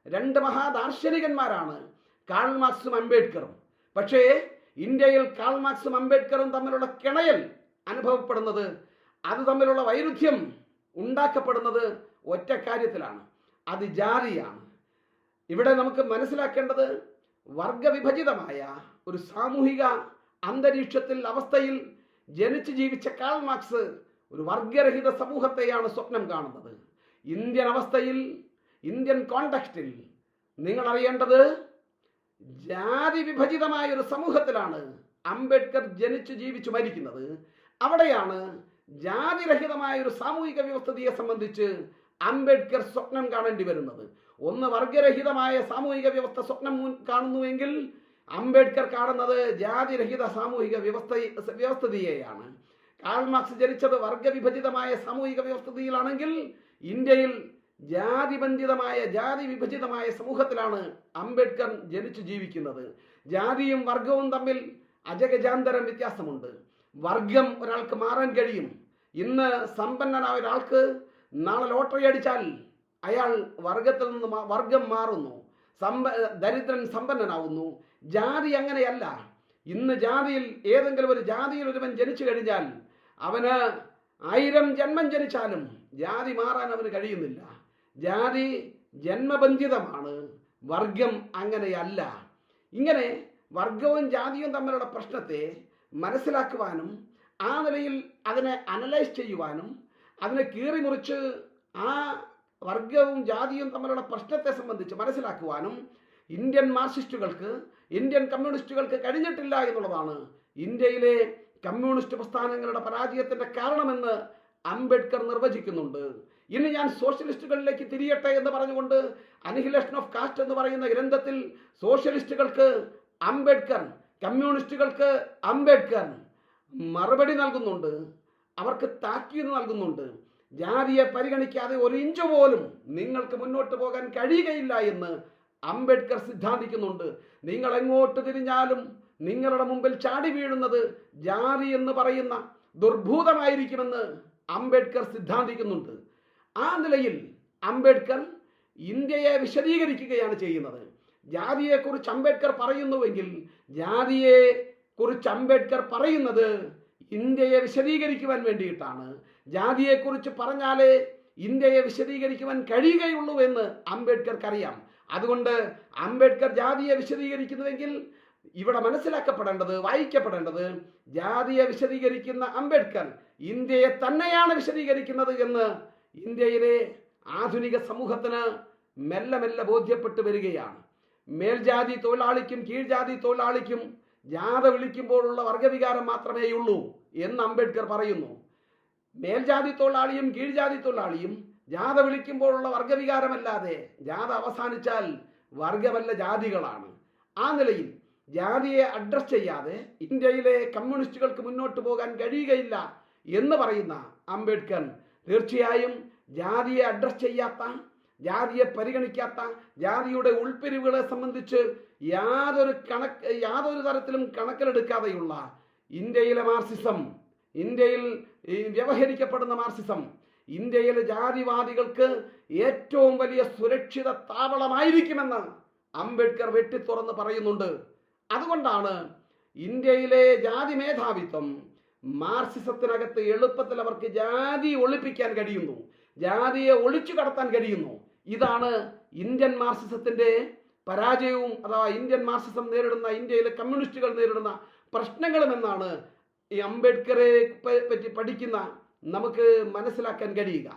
രണ്ട് മഹാദാർശനികന്മാരാണ് കാൾ മാർക്സും അംബേദ്കറും. പക്ഷേ ഇന്ത്യയിൽ കാൾ മാർക്സും അംബേദ്കറും തമ്മിലുള്ള കിണയൽ അനുഭവപ്പെടുന്നത്, അത് തമ്മിലുള്ള വൈരുദ്ധ്യം ഉണ്ടാക്കപ്പെടുന്നത് ഒറ്റ കാര്യത്തിലാണ്, അത് ജാതിയാണ്. ഇവിടെ നമുക്ക് മനസ്സിലാക്കേണ്ടത് വർഗവിഭജിതമായ ഒരു സാമൂഹിക അന്തരീക്ഷത്തിൽ അവസ്ഥയിൽ ജനിച്ചു ജീവിച്ച കാൾ മാർക്സ് ഒരു വർഗരഹിത സമൂഹത്തെയാണ് സ്വപ്നം കാണുന്നത്. ഇന്ത്യൻ അവസ്ഥയിൽ, ഇന്ത്യൻ കോണ്ടെക്സ്റ്റിൽ നിങ്ങൾ അറിയേണ്ടത് ജാതി വിഭജിതമായ ഒരു സമൂഹത്തിലാണ് അംബേദ്കർ ജനിച്ചു ജീവിച്ചു മരിക്കുന്നത്. അവിടെയാണ് ജാതിരഹിതമായ ഒരു സാമൂഹിക വ്യവസ്ഥിതിയെ സംബന്ധിച്ച് അംബേദ്കർ സ്വപ്നം കാണേണ്ടി വരുന്നത്. ഒന്ന് വർഗരഹിതമായ സാമൂഹിക വ്യവസ്ഥ സ്വപ്നം കാണുന്നുവെങ്കിൽ അംബേദ്കർ കാണുന്നത് ജാതിരഹിത സാമൂഹിക വ്യവസ്ഥിതിയെയാണ്. കാൾ മാർക്സ് ജനിച്ചത് വർഗവിഭജിതമായ സാമൂഹിക വ്യവസ്ഥിതിയിലാണെങ്കിൽ ഇന്ത്യയിൽ ജാതി വിഭജിതമായ സമൂഹത്തിലാണ് അംബേദ്കർ ജനിച്ചു ജീവിക്കുന്നത്. ജാതിയും വർഗവും തമ്മിൽ അജഗജാന്തരം വ്യത്യാസമുണ്ട്. വർഗം ഒരാൾക്ക് മാറാൻ കഴിയും. ഇന്ന് സമ്പന്നനായ ഒരാൾക്ക് നാളെ ലോട്ടറി അടിച്ചാൽ അയാൾ വർഗത്തിൽ നിന്ന് വർഗം മാറുന്നു, ദരിദ്രൻ സമ്പന്നനാവുന്നു. ജാതി അങ്ങനെയല്ല. ഇന്ന് ജാതിയിൽ ഏതെങ്കിലും ഒരു ജാതിയിൽ ഒരുവൻ ജനിച്ചു കഴിഞ്ഞാൽ അവന് 1000 ജന്മം ജനിച്ചാലും ജാതി മാറാൻ അവന് കഴിയുന്നില്ല. ജാതി ജന്മബന്ധിതമാണ്, വർഗം അങ്ങനെയല്ല. ഇങ്ങനെ വർഗവും ജാതിയും തമ്മിലുള്ള പ്രശ്നത്തെ മനസ്സിലാക്കുവാനും ആ നിലയിൽ അതിനെ അനലൈസ് ചെയ്യുവാനും അതിനെ കീറിമുറിച്ച് ആ വർഗവും ജാതിയും തമ്മിലുള്ള പ്രശ്നത്തെ സംബന്ധിച്ച് മനസ്സിലാക്കുവാനും ഇന്ത്യൻ മാർക്സിസ്റ്റുകൾക്ക്, ഇന്ത്യൻ കമ്മ്യൂണിസ്റ്റുകൾക്ക് കഴിഞ്ഞിട്ടില്ല എന്നുള്ളതാണ് ഇന്ത്യയിലെ കമ്മ്യൂണിസ്റ്റ് പ്രസ്ഥാനങ്ങളുടെ പരാജയത്തിന്റെ കാരണമെന്ന് അംബേദ്കർ നിർവചിക്കുന്നുണ്ട്. ഇനി ഞാൻ സോഷ്യലിസ്റ്റുകളിലേക്ക് തിരിയട്ടെ എന്ന് പറഞ്ഞുകൊണ്ട് അനിഹിലേഷൻ ഓഫ് കാസ്റ്റ് എന്ന് പറയുന്ന ഗ്രന്ഥത്തിൽ സോഷ്യലിസ്റ്റുകൾക്ക് അംബേദ്കർ, കമ്മ്യൂണിസ്റ്റുകൾക്ക് അംബേദ്കർ മറുപടി നൽകുന്നുണ്ട്, അവർക്ക് താക്കീത് നൽകുന്നുണ്ട്. ജാതിയെ പരിഗണിക്കാതെ ഒരു ഇഞ്ച് പോലും നിങ്ങൾക്ക് മുന്നോട്ട് പോകാൻ കഴിയുകയില്ല എന്ന് അംബേദ്കർ സിദ്ധാന്തിക്കുന്നുണ്ട്. നിങ്ങൾ എങ്ങോട്ട് തിരിഞ്ഞാലും നിങ്ങളുടെ മുമ്പിൽ ചാടി വീഴുന്നത് ജാതി എന്ന് പറയുന്ന ദുർഭൂതമായിരിക്കുമെന്ന് അംബേദ്കർ സിദ്ധാന്തിക്കുന്നുണ്ട്. ആ നിലയിൽ അംബേദ്കർ ഇന്ത്യയെ വിശദീകരിക്കുകയാണ് ചെയ്യുന്നത്. ജാതിയെക്കുറിച്ച് അംബേദ്കർ പറയുന്നുവെങ്കിൽ ജാതിയെക്കുറിച്ച് അംബേദ്കർ പറയുന്നത് ഇന്ത്യയെ വിശദീകരിക്കുവാൻ വേണ്ടിയിട്ടാണ്. ജാതിയെക്കുറിച്ച് പറഞ്ഞാലേ ഇന്ത്യയെ വിശദീകരിക്കുവാൻ കഴിയുകയുള്ളൂ എന്ന് അംബേദ്കർക്കറിയാം. അതുകൊണ്ട് അംബേദ്കർ ജാതിയെ വിശദീകരിക്കുന്നുവെങ്കിൽ ഇവിടെ മനസ്സിലാക്കപ്പെടേണ്ടത്, വായിക്കപ്പെടേണ്ടത്, ജാതിയെ വിശദീകരിക്കുന്ന അംബേദ്കർ ഇന്ത്യയെ തന്നെയാണ് വിശദീകരിക്കുന്നത് എന്ന് ഇന്ത്യയിലെ ആധുനിക സമൂഹത്തിന് മെല്ലെ മെല്ലെ ബോധ്യപ്പെട്ടു വരികയാണ്. മേൽജാതി തൊഴിലാളിക്കും കീഴ്ജാതി തൊഴിലാളിക്കും ജാഥ വിളിക്കുമ്പോഴുള്ള വർഗവികാരം മാത്രമേയുള്ളൂ എന്ന് അംബേദ്കർ പറയുന്നു. മേൽജാതി തൊഴിലാളിയും കീഴ്ജാതി തൊഴിലാളിയും ജാഥ വിളിക്കുമ്പോഴുള്ള വർഗവികാരമല്ലാതെ ജാഥ അവസാനിച്ചാൽ വർഗമല്ല, ജാതികളാണ്. ആ നിലയിൽ ജാതിയെ അഡ്രസ് ചെയ്യാതെ ഇന്ത്യയിലെ കമ്മ്യൂണിസ്റ്റുകൾക്ക് മുന്നോട്ട് പോകാൻ കഴിയുകയില്ല എന്ന് പറയുന്ന അംബേദ്കർ തീർച്ചയായും ജാതിയെ അഡ്രസ് ചെയ്യാത്ത, ജാതിയെ പരിഗണിക്കാത്ത, ജാതിയുടെ ഉൾപ്പിരിവുകളെ സംബന്ധിച്ച് യാതൊരു തരത്തിലും കണക്കിലെടുക്കാതെയുള്ള ഇന്ത്യയിലെ മാർക്സിസം, ഇന്ത്യയിൽ വ്യവഹരിക്കപ്പെടുന്ന മാർക്സിസം ഇന്ത്യയിലെ ജാതിവാദികൾക്ക് ഏറ്റവും വലിയ സുരക്ഷിത താവളമായിരിക്കുമെന്ന് അംബേദ്കർ വെട്ടിത്തുറന്ന് പറയുന്നുണ്ട്. അതുകൊണ്ടാണ് ഇന്ത്യയിലെ ജാതി മേധാവിത്വം മാർക്സിസത്തിനകത്ത് എളുപ്പത്തിൽ അവർക്ക് ജാതി ഒളിപ്പിക്കാൻ കഴിയുന്നു, ജാതിയെ ഒളിച്ചു കടത്താൻ കഴിയുന്നു. ഇതാണ് ഇന്ത്യൻ മാർക്സിസത്തിന്റെ പരാജയവും, അഥവാ ഇന്ത്യൻ മാർക്സിസം നേരിടുന്ന, ഇന്ത്യയിലെ കമ്മ്യൂണിസ്റ്റുകൾ നേരിടുന്ന പ്രശ്നങ്ങളും എന്നാണ് ഈ അംബേദ്കറെ പറ്റി പഠിക്കുന്ന നമുക്ക് മനസ്സിലാക്കാൻ കഴിയുക.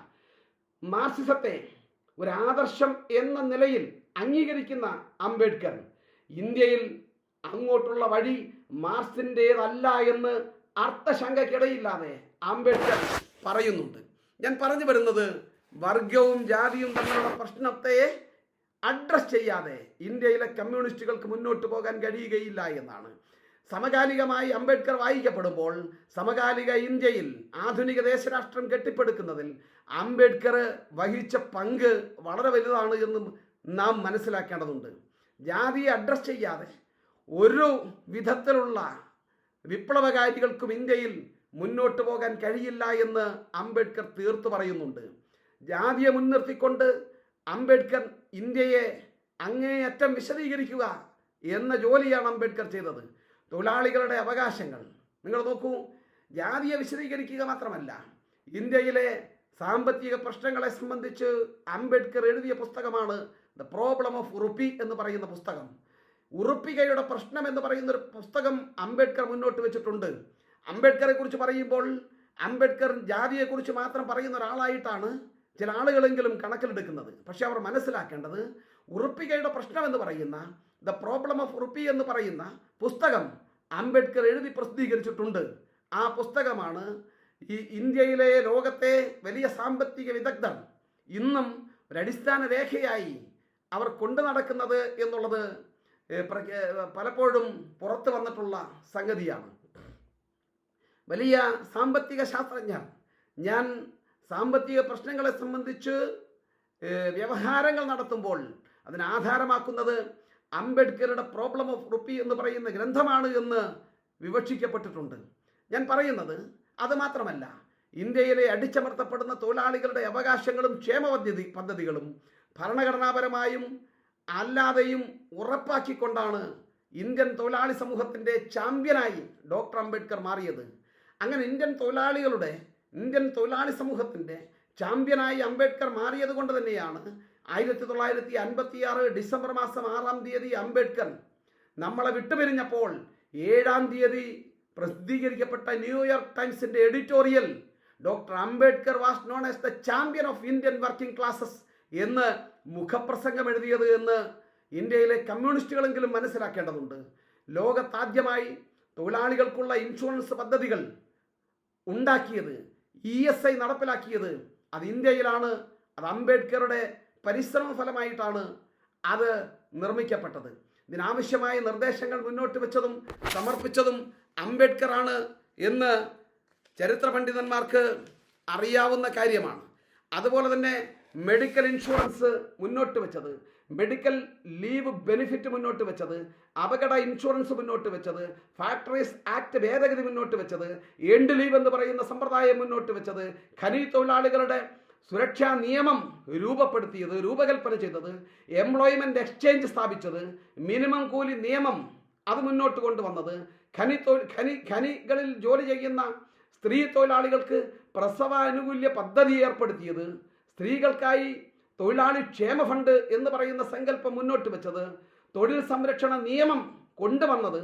മാർക്സിസത്തെ ഒരു ആദർശം എന്ന നിലയിൽ അംഗീകരിക്കുന്ന അംബേദ്കർ ഇന്ത്യയിൽ അങ്ങോട്ടുള്ള വഴി മാർക്സിൻ്റേതല്ല എന്ന് അർത്ഥശങ്കയ്ക്കിടയില്ലാതെ അംബേദ്കർ പറയുന്നുണ്ട്. ഞാൻ പറഞ്ഞു വരുന്നത് വർഗവും ജാതിയും തമ്മിലുള്ള പ്രശ്നത്തെ അഡ്രസ് ചെയ്യാതെ ഇന്ത്യയിലെ കമ്മ്യൂണിസ്റ്റുകൾക്ക് മുന്നോട്ട് പോകാൻ കഴിയുകയില്ല എന്നാണ്. സമകാലികമായി അംബേദ്കർ വായിക്കപ്പെടുമ്പോൾ സമകാലിക ഇന്ത്യയിൽ ആധുനിക ദേശരാഷ്ട്രം കെട്ടിപ്പടുക്കുന്നതിൽ അംബേദ്കർ വഹിച്ച പങ്ക് വളരെ വലുതാണ് എന്നും നാം മനസ്സിലാക്കേണ്ടതുണ്ട്. ജാതിയെ അഡ്രസ് ചെയ്യാതെ ഒരു വിധത്തിലുള്ള വിപ്ലവകാരികൾക്കും ഇന്ത്യയിൽ മുന്നോട്ട് പോകാൻ കഴിയില്ല എന്ന് അംബേദ്കർ തീർത്തു പറയുന്നുണ്ട്. ജാതിയെ മുൻനിർത്തിക്കൊണ്ട് അംബേദ്കർ ഇന്ത്യയെ അങ്ങേയറ്റം വിശദീകരിക്കുക എന്ന ജോലിയാണ് അംബേദ്കർ ചെയ്തത്. തൊഴിലാളികളുടെ അവകാശങ്ങൾ നിങ്ങൾ നോക്കൂ, ജാതിയെ വിശദീകരിക്കുക മാത്രമല്ല, ഇന്ത്യയിലെ സാമ്പത്തിക പ്രശ്നങ്ങളെ സംബന്ധിച്ച് അംബേദ്കർ എഴുതിയ പുസ്തകമാണ് ദ പ്രോബ്ലം ഓഫ് ഉറുപ്പി എന്ന് പറയുന്ന പുസ്തകം, ഉറുപ്പികയുടെ പ്രശ്നം എന്ന് പറയുന്ന ഒരു പുസ്തകം അംബേദ്കർ മുന്നോട്ട് വെച്ചിട്ടുണ്ട്. അംബേദ്കറെ കുറിച്ച് പറയുമ്പോൾ അംബേദ്കർ ജാതിയെക്കുറിച്ച് മാത്രം പറയുന്ന ഒരാളായിട്ടാണ് ചില ആളുകളെങ്കിലും കണക്കിലെടുക്കുന്നത്. പക്ഷെ അവർ മനസ്സിലാക്കേണ്ടത് ഉറുപ്പികയുടെ പ്രശ്നം എന്ന് പറയുന്ന ദ പ്രോബ്ലം ഓഫ് ഉറുപ്പി എന്ന് പറയുന്ന പുസ്തകം അംബേദ്കർ എഴുതി പ്രസിദ്ധീകരിച്ചിട്ടുണ്ട്. ആ പുസ്തകമാണ് ഈ ഇന്ത്യയിലെ ലോകത്തെ വലിയ സാമ്പത്തിക വിദഗ്ധർ ഇന്നും ഒരടിസ്ഥാന രേഖയായി അവർ കൊണ്ടു നടക്കുന്നത് എന്നുള്ളത് പലപ്പോഴും പുറത്തു വന്നിട്ടുള്ള സംഗതിയാണ്. വലിയ സാമ്പത്തിക ശാസ്ത്രജ്ഞർ ഞാൻ സാമ്പത്തിക പ്രശ്നങ്ങളെ സംബന്ധിച്ച് വ്യവഹാരങ്ങൾ നടത്തുമ്പോൾ അതിനാധാരമാക്കുന്നത് അംബേദ്കറുടെ പ്രോബ്ലം ഓഫ് ഉറുപ്പി എന്ന് പറയുന്ന ഗ്രന്ഥമാണ് എന്ന് വിവക്ഷിക്കപ്പെട്ടിട്ടുണ്ട്. ഞാൻ പറയുന്നത് അത് മാത്രമല്ല, ഇന്ത്യയിലെ അടിച്ചമർത്തപ്പെടുന്ന തൊഴിലാളികളുടെ അവകാശങ്ങളും ക്ഷേമ പദ്ധതികളും ഭരണഘടനാപരമായും അല്ലാതെയും ഉറപ്പാക്കിക്കൊണ്ടാണ് ഇന്ത്യൻ തൊഴിലാളി സമൂഹത്തിൻ്റെ ചാമ്പ്യനായി ഡോക്ടർ അംബേദ്കർ മാറിയത്. അങ്ങനെ ഇന്ത്യൻ തൊഴിലാളി സമൂഹത്തിൻ്റെ ചാമ്പ്യനായി അംബേദ്കർ മാറിയത് കൊണ്ട് തന്നെയാണ് 1956 ഡിസംബർ മാസം 6-ാം തീയതി അംബേദ്കർ നമ്മളെ വിട്ടുപിരിഞ്ഞപ്പോൾ 7-ാം തീയതി പ്രസിദ്ധീകരിക്കപ്പെട്ട ന്യൂയോർക്ക് ടൈംസിൻ്റെ editorial doctor Ambedkar was known as the champion of Indian working classes എന്ന് മുഖപ്രസംഗം എഴുതിയത് എന്ന് ഇന്ത്യയിലെ കമ്മ്യൂണിസ്റ്റുകളെങ്കിലും മനസ്സിലാക്കേണ്ടതുണ്ട്. ലോകത്താദ്യമായി തൊഴിലാളികൾക്കുള്ള ഇൻഷുറൻസ് പദ്ധതികൾ ഉണ്ടാക്കിയത്, ESI നടപ്പിലാക്കിയത് അത് ഇന്ത്യയിലാണ്. അത് അംബേദ്കറുടെ പരിശ്രമ ഫലമായിട്ടാണ് അത് നിർമ്മിക്കപ്പെട്ടത്. ഇതിനാവശ്യമായ നിർദ്ദേശങ്ങൾ മുന്നോട്ട് വെച്ചതും സമർപ്പിച്ചതും അംബേദ്കറാണ് എന്ന് ചരിത്ര പണ്ഡിതന്മാർക്ക് അറിയാവുന്ന കാര്യമാണ്. അതുപോലെ തന്നെ മെഡിക്കൽ ഇൻഷുറൻസ് മുന്നോട്ട് വെച്ചത്, മെഡിക്കൽ ലീവ് ബെനിഫിറ്റ് മുന്നോട്ട് വെച്ചത്, അപകട ഇൻഷുറൻസ് മുന്നോട്ട് വെച്ചത്, ഫാക്ടറീസ് ആക്ട് ഭേദഗതി മുന്നോട്ട് വെച്ചത്, എൻഡ് ലീവ് എന്ന് പറയുന്ന സമ്പ്രദായം മുന്നോട്ട് വെച്ചത്, ഖനി തൊഴിലാളികളുടെ സുരക്ഷാ നിയമം രൂപകൽപ്പന ചെയ്തത്, എംപ്ലോയ്മെന്റ് എക്സ്ചേഞ്ച് സ്ഥാപിച്ചത്, മിനിമം കൂലി നിയമം അത് മുന്നോട്ട് കൊണ്ടുവന്നത്, ഖനികളിൽ ജോലി ചെയ്യുന്ന സ്ത്രീ തൊഴിലാളികൾക്ക് പ്രസവാനുകൂല്യ പദ്ധതി ഏർപ്പെടുത്തിയത്, സ്ത്രീകൾക്കായി തൊഴിലാളി ക്ഷേമ ഫണ്ട് എന്ന് പറയുന്ന സങ്കല്പം മുന്നോട്ട് വെച്ചത്, തൊഴിൽ സംരക്ഷണ നിയമം കൊണ്ടുവന്നത്,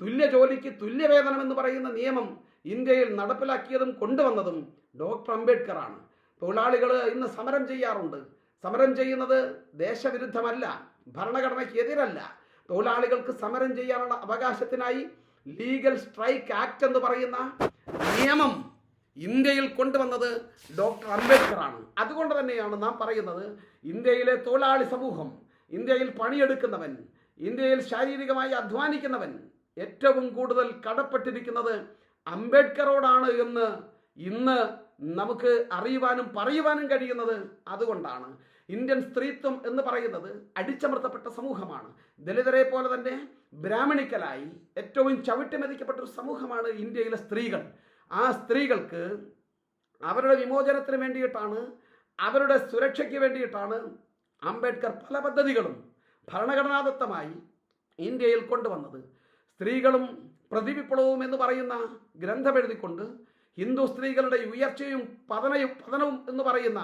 തുല്യ ജോലിക്ക് തുല്യവേതനം എന്ന് പറയുന്ന നിയമം ഇന്ത്യയിൽ നടപ്പിലാക്കിയതും കൊണ്ടുവന്നതും ഡോക്ടർ അംബേദ്കറാണ്. തൊഴിലാളികൾ ഇന്ന് സമരം ചെയ്യാറുണ്ട്. സമരം ചെയ്യുന്നത് ദേശവിരുദ്ധമല്ല, ഭരണഘടനയ്ക്ക് എതിരല്ല. തൊഴിലാളികൾക്ക് സമരം ചെയ്യാനുള്ള അവകാശത്തിനായി ലീഗൽ സ്ട്രൈക്ക് ആക്ട് എന്ന് പറയുന്ന നിയമം ഇന്ത്യയിൽ കൊണ്ടുവന്നത് ഡോക്ടർ അംബേദ്കറാണ്. അതുകൊണ്ട് തന്നെയാണ് നാം പറയുന്നത് ഇന്ത്യയിലെ തൊഴിലാളി സമൂഹം, ഇന്ത്യയിൽ പണിയെടുക്കുന്നവൻ, ഇന്ത്യയിൽ ശാരീരികമായി അധ്വാനിക്കുന്നവൻ ഏറ്റവും കൂടുതൽ കടപ്പെട്ടിരിക്കുന്നത് അംബേദ്കറോടാണ് എന്ന് ഇന്ന് നമുക്ക് അറിയുവാനും പറയുവാനും കഴിയുന്നത് അതുകൊണ്ടാണ്. ഇന്ത്യൻ സ്ത്രീത്വം എന്ന് പറയുന്നത് അടിച്ചമർത്തപ്പെട്ട സമൂഹമാണ്. ദലിതരെ പോലെ തന്നെ ബ്രാഹ്മണിക്കലായി ഏറ്റവും ചവിട്ടിമെതിക്കപ്പെട്ട ഒരു സമൂഹമാണ് ഇന്ത്യയിലെ സ്ത്രീകൾ. ആ സ്ത്രീകൾക്ക് അവരുടെ വിമോചനത്തിന് വേണ്ടിയിട്ടാണ്, അവരുടെ സുരക്ഷയ്ക്ക് വേണ്ടിയിട്ടാണ് അംബേദ്കർ പല പദ്ധതികളും ഭരണഘടനാദത്തമായി ഇന്ത്യയിൽ കൊണ്ടുവന്നത്. സ്ത്രീകളും പ്രതിവിപ്ലവവും എന്ന് പറയുന്ന ഗ്രന്ഥമെഴുതിക്കൊണ്ട്, ഹിന്ദു സ്ത്രീകളുടെ ഉയർച്ചയും പതനവും എന്ന് പറയുന്ന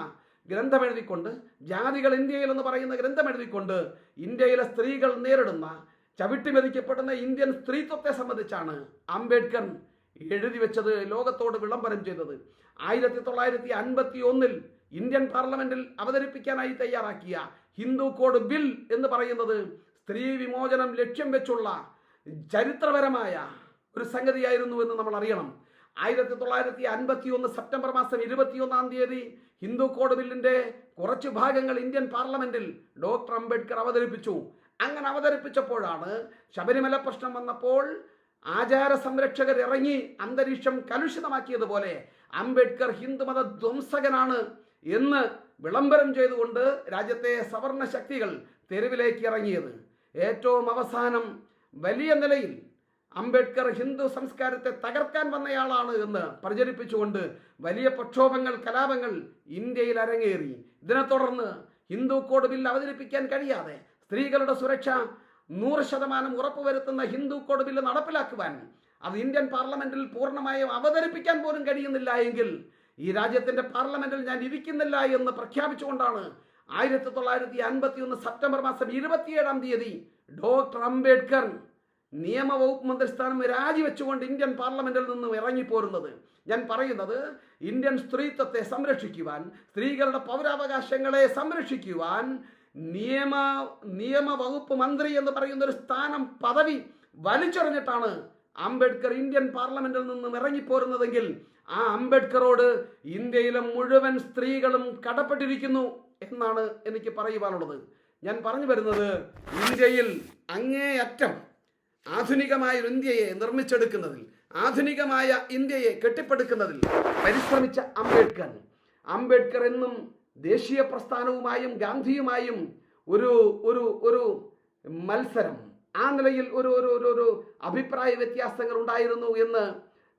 ഗ്രന്ഥമെഴുതിക്കൊണ്ട്, ജാതികൾ ഇന്ത്യയിൽ എന്ന് പറയുന്ന ഗ്രന്ഥമെഴുതിക്കൊണ്ട് ഇന്ത്യയിലെ സ്ത്രീകൾ നേരിടുന്ന ചവിട്ടിമെതിക്കപ്പെടുന്ന ഇന്ത്യൻ സ്ത്രീത്വത്തെ സംബന്ധിച്ചാണ് അംബേദ്കർ എഴുതി വെച്ചത്, ലോകത്തോട് വിളംബരം ചെയ്തത്. 1951 ഇന്ത്യൻ പാർലമെന്റിൽ അവതരിപ്പിക്കാനായി തയ്യാറാക്കിയ ഹിന്ദു കോഡ് ബിൽ എന്ന് പറയുന്നത് സ്ത്രീ വിമോചനം ലക്ഷ്യം വെച്ചുള്ള ചരിത്രപരമായ ഒരു സംഗതിയായിരുന്നു എന്ന് നമ്മൾ അറിയണം. 1951 സെപ്റ്റംബർ മാസം 21-ാം തീയതി ഹിന്ദു കോഡ് ബില്ലിന്റെ കുറച്ച് ഭാഗങ്ങൾ ഇന്ത്യൻ പാർലമെന്റിൽ ഡോക്ടർ അംബേദ്കർ അവതരിപ്പിച്ചു. അങ്ങനെ അവതരിപ്പിച്ചപ്പോഴാണ് ശബരിമല പ്രശ്നം വന്നപ്പോൾ ആചാര സംരക്ഷകർ ഇറങ്ങി അന്തരീക്ഷം കലുഷിതമാക്കിയതുപോലെ അംബേദ്കർ ഹിന്ദുമത ധ്വംസകനാണ് എന്ന് വിളംബരം ചെയ്തുകൊണ്ട് രാജ്യത്തെ സവർണ ശക്തികൾ തെരുവിലേക്ക് ഇറങ്ങിയത്. ഏറ്റവും അവസാനം വലിയ നിലയിൽ അംബേദ്കർ ഹിന്ദു സംസ്കാരത്തെ തകർക്കാൻ വന്നയാളാണ് എന്ന് പ്രചരിപ്പിച്ചുകൊണ്ട് വലിയ പ്രക്ഷോഭങ്ങൾ, കലാപങ്ങൾ ഇന്ത്യയിൽ അരങ്ങേറി. ഇതിനെ തുടർന്ന് ഹിന്ദു കോഡ് ബിൽ അവതരിപ്പിക്കാൻ കഴിയാതെ സ്ത്രീകളുടെ സുരക്ഷ 100% ഉറപ്പുവരുത്തുന്ന ഹിന്ദു കോഡ് ബില്ല് നടപ്പിലാക്കുവാൻ അത് ഇന്ത്യൻ പാർലമെന്റിൽ പൂർണ്ണമായും അവതരിപ്പിക്കാൻ പോലും കഴിയുന്നില്ല എങ്കിൽ ഈ രാജ്യത്തിന്റെ പാർലമെന്റിൽ ഞാൻ ഇരിക്കുന്നില്ല എന്ന് പ്രഖ്യാപിച്ചുകൊണ്ടാണ് 1951 സെപ്റ്റംബർ മാസം 27-ാം തീയതി ഡോക്ടർ അംബേദ്കർ നിയമവകുപ്പ് മന്ത്രിസ്ഥാനം രാജിവെച്ചുകൊണ്ട് ഇന്ത്യൻ പാർലമെന്റിൽ നിന്നും ഇറങ്ങിപ്പോരുന്നത്. ഞാൻ പറയുന്നത് ഇന്ത്യൻ സ്ത്രീത്വത്തെ സംരക്ഷിക്കുവാൻ, സ്ത്രീകളുടെ പൗരാവകാശങ്ങളെ സംരക്ഷിക്കുവാൻ നിയമവകുപ്പ് മന്ത്രി എന്ന് പറയുന്ന ഒരു സ്ഥാനം, പദവി വലിച്ചെറിഞ്ഞിട്ടാണ് അംബേദ്കർ ഇന്ത്യൻ പാർലമെന്റിൽ നിന്നും ഇറങ്ങിപ്പോരുന്നതെങ്കിൽ ആ അംബേദ്കറോട് ഇന്ത്യയിലെ മുഴുവൻ സ്ത്രീകളും കടപ്പെട്ടിരിക്കുന്നു എന്നാണ് എനിക്ക് പറയുവാനുള്ളത്. ഞാൻ പറഞ്ഞു വരുന്നത്, ഇന്ത്യയിൽ അങ്ങേയറ്റം ആധുനികമായ ഒരു ഇന്ത്യയെ നിർമ്മിച്ചെടുക്കുന്നതിൽ, ആധുനികമായ ഇന്ത്യയെ കെട്ടിപ്പടുക്കുന്നതിൽ പരിശ്രമിച്ച അംബേദ്കർ എന്നും ദേശീയ പ്രസ്ഥാനവുമായും ഗാന്ധിയുമായും ഒരു ഒരു ഒരു മത്സരം, ആ നിലയിൽ ഒരു അഭിപ്രായ വ്യത്യാസങ്ങൾ ഉണ്ടായിരുന്നു എന്ന്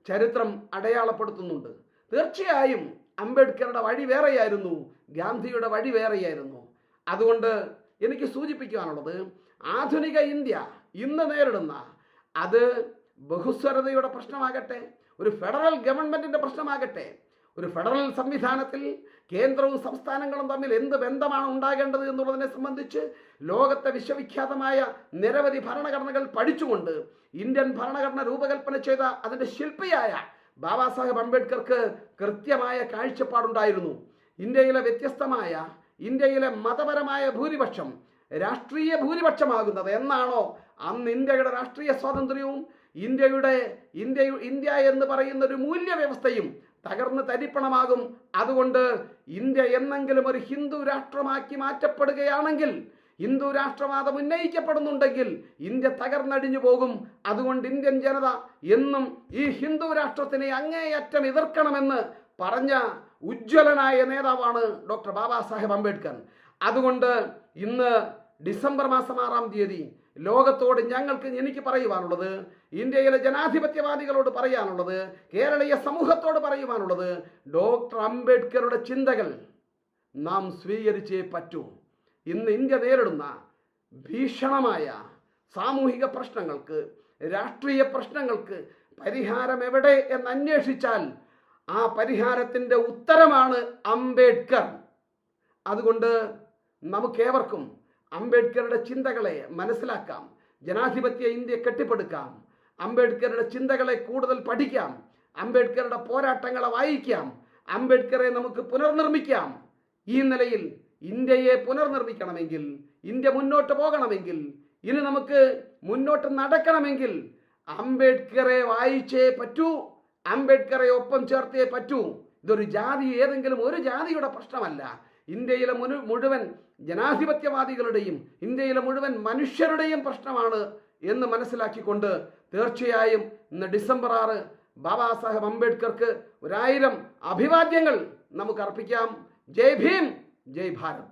ചരിത്രം അടയാളപ്പെടുത്തുന്നുണ്ട്. തീർച്ചയായും അംബേദ്കറുടെ വഴി വേറെയായിരുന്നു, ഗാന്ധിയുടെ വഴി വേറെയായിരുന്നു. അതുകൊണ്ട് എനിക്ക് സൂചിപ്പിക്കുവാനുള്ളത്, ആധുനിക ഇന്ത്യ ഇന്ന് നേരിടുന്ന, അത് ബഹുസ്വരതയുടെ പ്രശ്നമാകട്ടെ, ഒരു ഫെഡറൽ ഗവൺമെന്റിന്റെ പ്രശ്നമാകട്ടെ, ഒരു ഫെഡറൽ സംവിധാനത്തിൽ കേന്ദ്രവും സംസ്ഥാനങ്ങളും തമ്മിൽ എന്ത് ബന്ധമാണ് ഉണ്ടാകേണ്ടത് എന്നുള്ളതിനെ സംബന്ധിച്ച് ലോകത്തെ വിശ്വവിഖ്യാതമായ നിരവധി ഭരണഘടനകൾ പഠിച്ചുകൊണ്ട് ഇന്ത്യൻ ഭരണഘടന രൂപകൽപ്പന ചെയ്ത അതിൻ്റെ ശില്പിയായ ബാബാ സാഹേബ് അംബേദ്കർക്ക് കൃത്യമായ കാഴ്ചപ്പാടുണ്ടായിരുന്നു. ഇന്ത്യയിലെ മതപരമായ ഭൂരിപക്ഷം രാഷ്ട്രീയ ഭൂരിപക്ഷമാകുന്നത് എന്നാണോ അന്ന് ഇന്ത്യയുടെ രാഷ്ട്രീയ സ്വാതന്ത്ര്യവും ഇന്ത്യ എന്ന് പറയുന്ന ഒരു മൂല്യവ്യവസ്ഥയും തകർന്ന് തരിപ്പണമാകും. അതുകൊണ്ട് ഇന്ത്യ എന്നെങ്കിലും ഒരു ഹിന്ദു രാഷ്ട്രമാക്കി മാറ്റപ്പെടുകയാണെങ്കിൽ, ഹിന്ദു രാഷ്ട്രവാദം ഉന്നയിക്കപ്പെടുന്നുണ്ടെങ്കിൽ ഇന്ത്യ തകർന്നടിഞ്ഞു പോകും. അതുകൊണ്ട് ഇന്ത്യൻ ജനത എന്നും ഈ ഹിന്ദു രാഷ്ട്രത്തിനെ അങ്ങേയറ്റം എതിർക്കണമെന്ന് പറഞ്ഞ ഉജ്ജ്വലനായ നേതാവാണ് ഡോക്ടർ ബാബാ സാഹേബ് അംബേദ്കർ. അതുകൊണ്ട് ഇന്ന് ഡിസംബർ മാസം 6-ാം തീയതി ലോകത്തോട് എനിക്ക് പറയുവാനുള്ളത്, ഇന്ത്യയിലെ ജനാധിപത്യവാദികളോട് പറയാനുള്ളത്, കേരളീയ സമൂഹത്തോട് പറയുവാനുള്ളത്, ഡോക്ടർ അംബേദ്കറുടെ ചിന്തകൾ നാം സ്വീകരിച്ചേ പറ്റൂ. ഇന്ന് ഇന്ത്യ നേരിടുന്ന ഭീഷണമായ സാമൂഹിക പ്രശ്നങ്ങൾക്ക്, രാഷ്ട്രീയ പ്രശ്നങ്ങൾക്ക് പരിഹാരം എവിടെ എന്ന് അന്വേഷിച്ചാൽ ആ പരിഹാരത്തിൻ്റെ ഉത്തരമാണ് അംബേദ്കർ. അതുകൊണ്ട് നമുക്കേവർക്കും അംബേദ്കറുടെ ചിന്തകളെ മനസ്സിലാക്കാം, ജനാധിപത്യ ഇന്ത്യ കെട്ടിപ്പടുക്കാം, അംബേദ്കറുടെ ചിന്തകളെ കൂടുതൽ പഠിക്കാം, അംബേദ്കറുടെ പോരാട്ടങ്ങളെ വായിക്കാം, അംബേദ്കറെ നമുക്ക് പുനർനിർമ്മിക്കാം. ഈ നിലയിൽ ഇന്ത്യയെ പുനർനിർമ്മിക്കണമെങ്കിൽ, ഇന്ത്യ മുന്നോട്ട് പോകണമെങ്കിൽ, ഇനി നമുക്ക് മുന്നോട്ട് നടക്കണമെങ്കിൽ അംബേദ്കറെ വായിച്ചേ പറ്റൂ, അംബേദ്കറെ ഒപ്പം ചേർത്തേ പറ്റൂ. ഇതൊരു ഏതെങ്കിലും ഒരു ജാതിയുടെ പ്രശ്നമല്ല. ഇന്ത്യയിലെ മുഴുവൻ ജനാധിപത്യവാദികളുടെയും ഇന്ത്യയിലെ മുഴുവൻ മനുഷ്യരുടെയും പ്രശ്നമാണ് എന്ന് മനസ്സിലാക്കിക്കൊണ്ട് തീർച്ചയായും ഇന്ന് ഡിസംബർ 6 ബാബാ സാഹേബ് അംബേദ്കർക്ക് 1000 അഭിവാദ്യങ്ങൾ നമുക്ക് അർപ്പിക്കാം. ജയ് ഭീം, ജയ് ഭാരത്.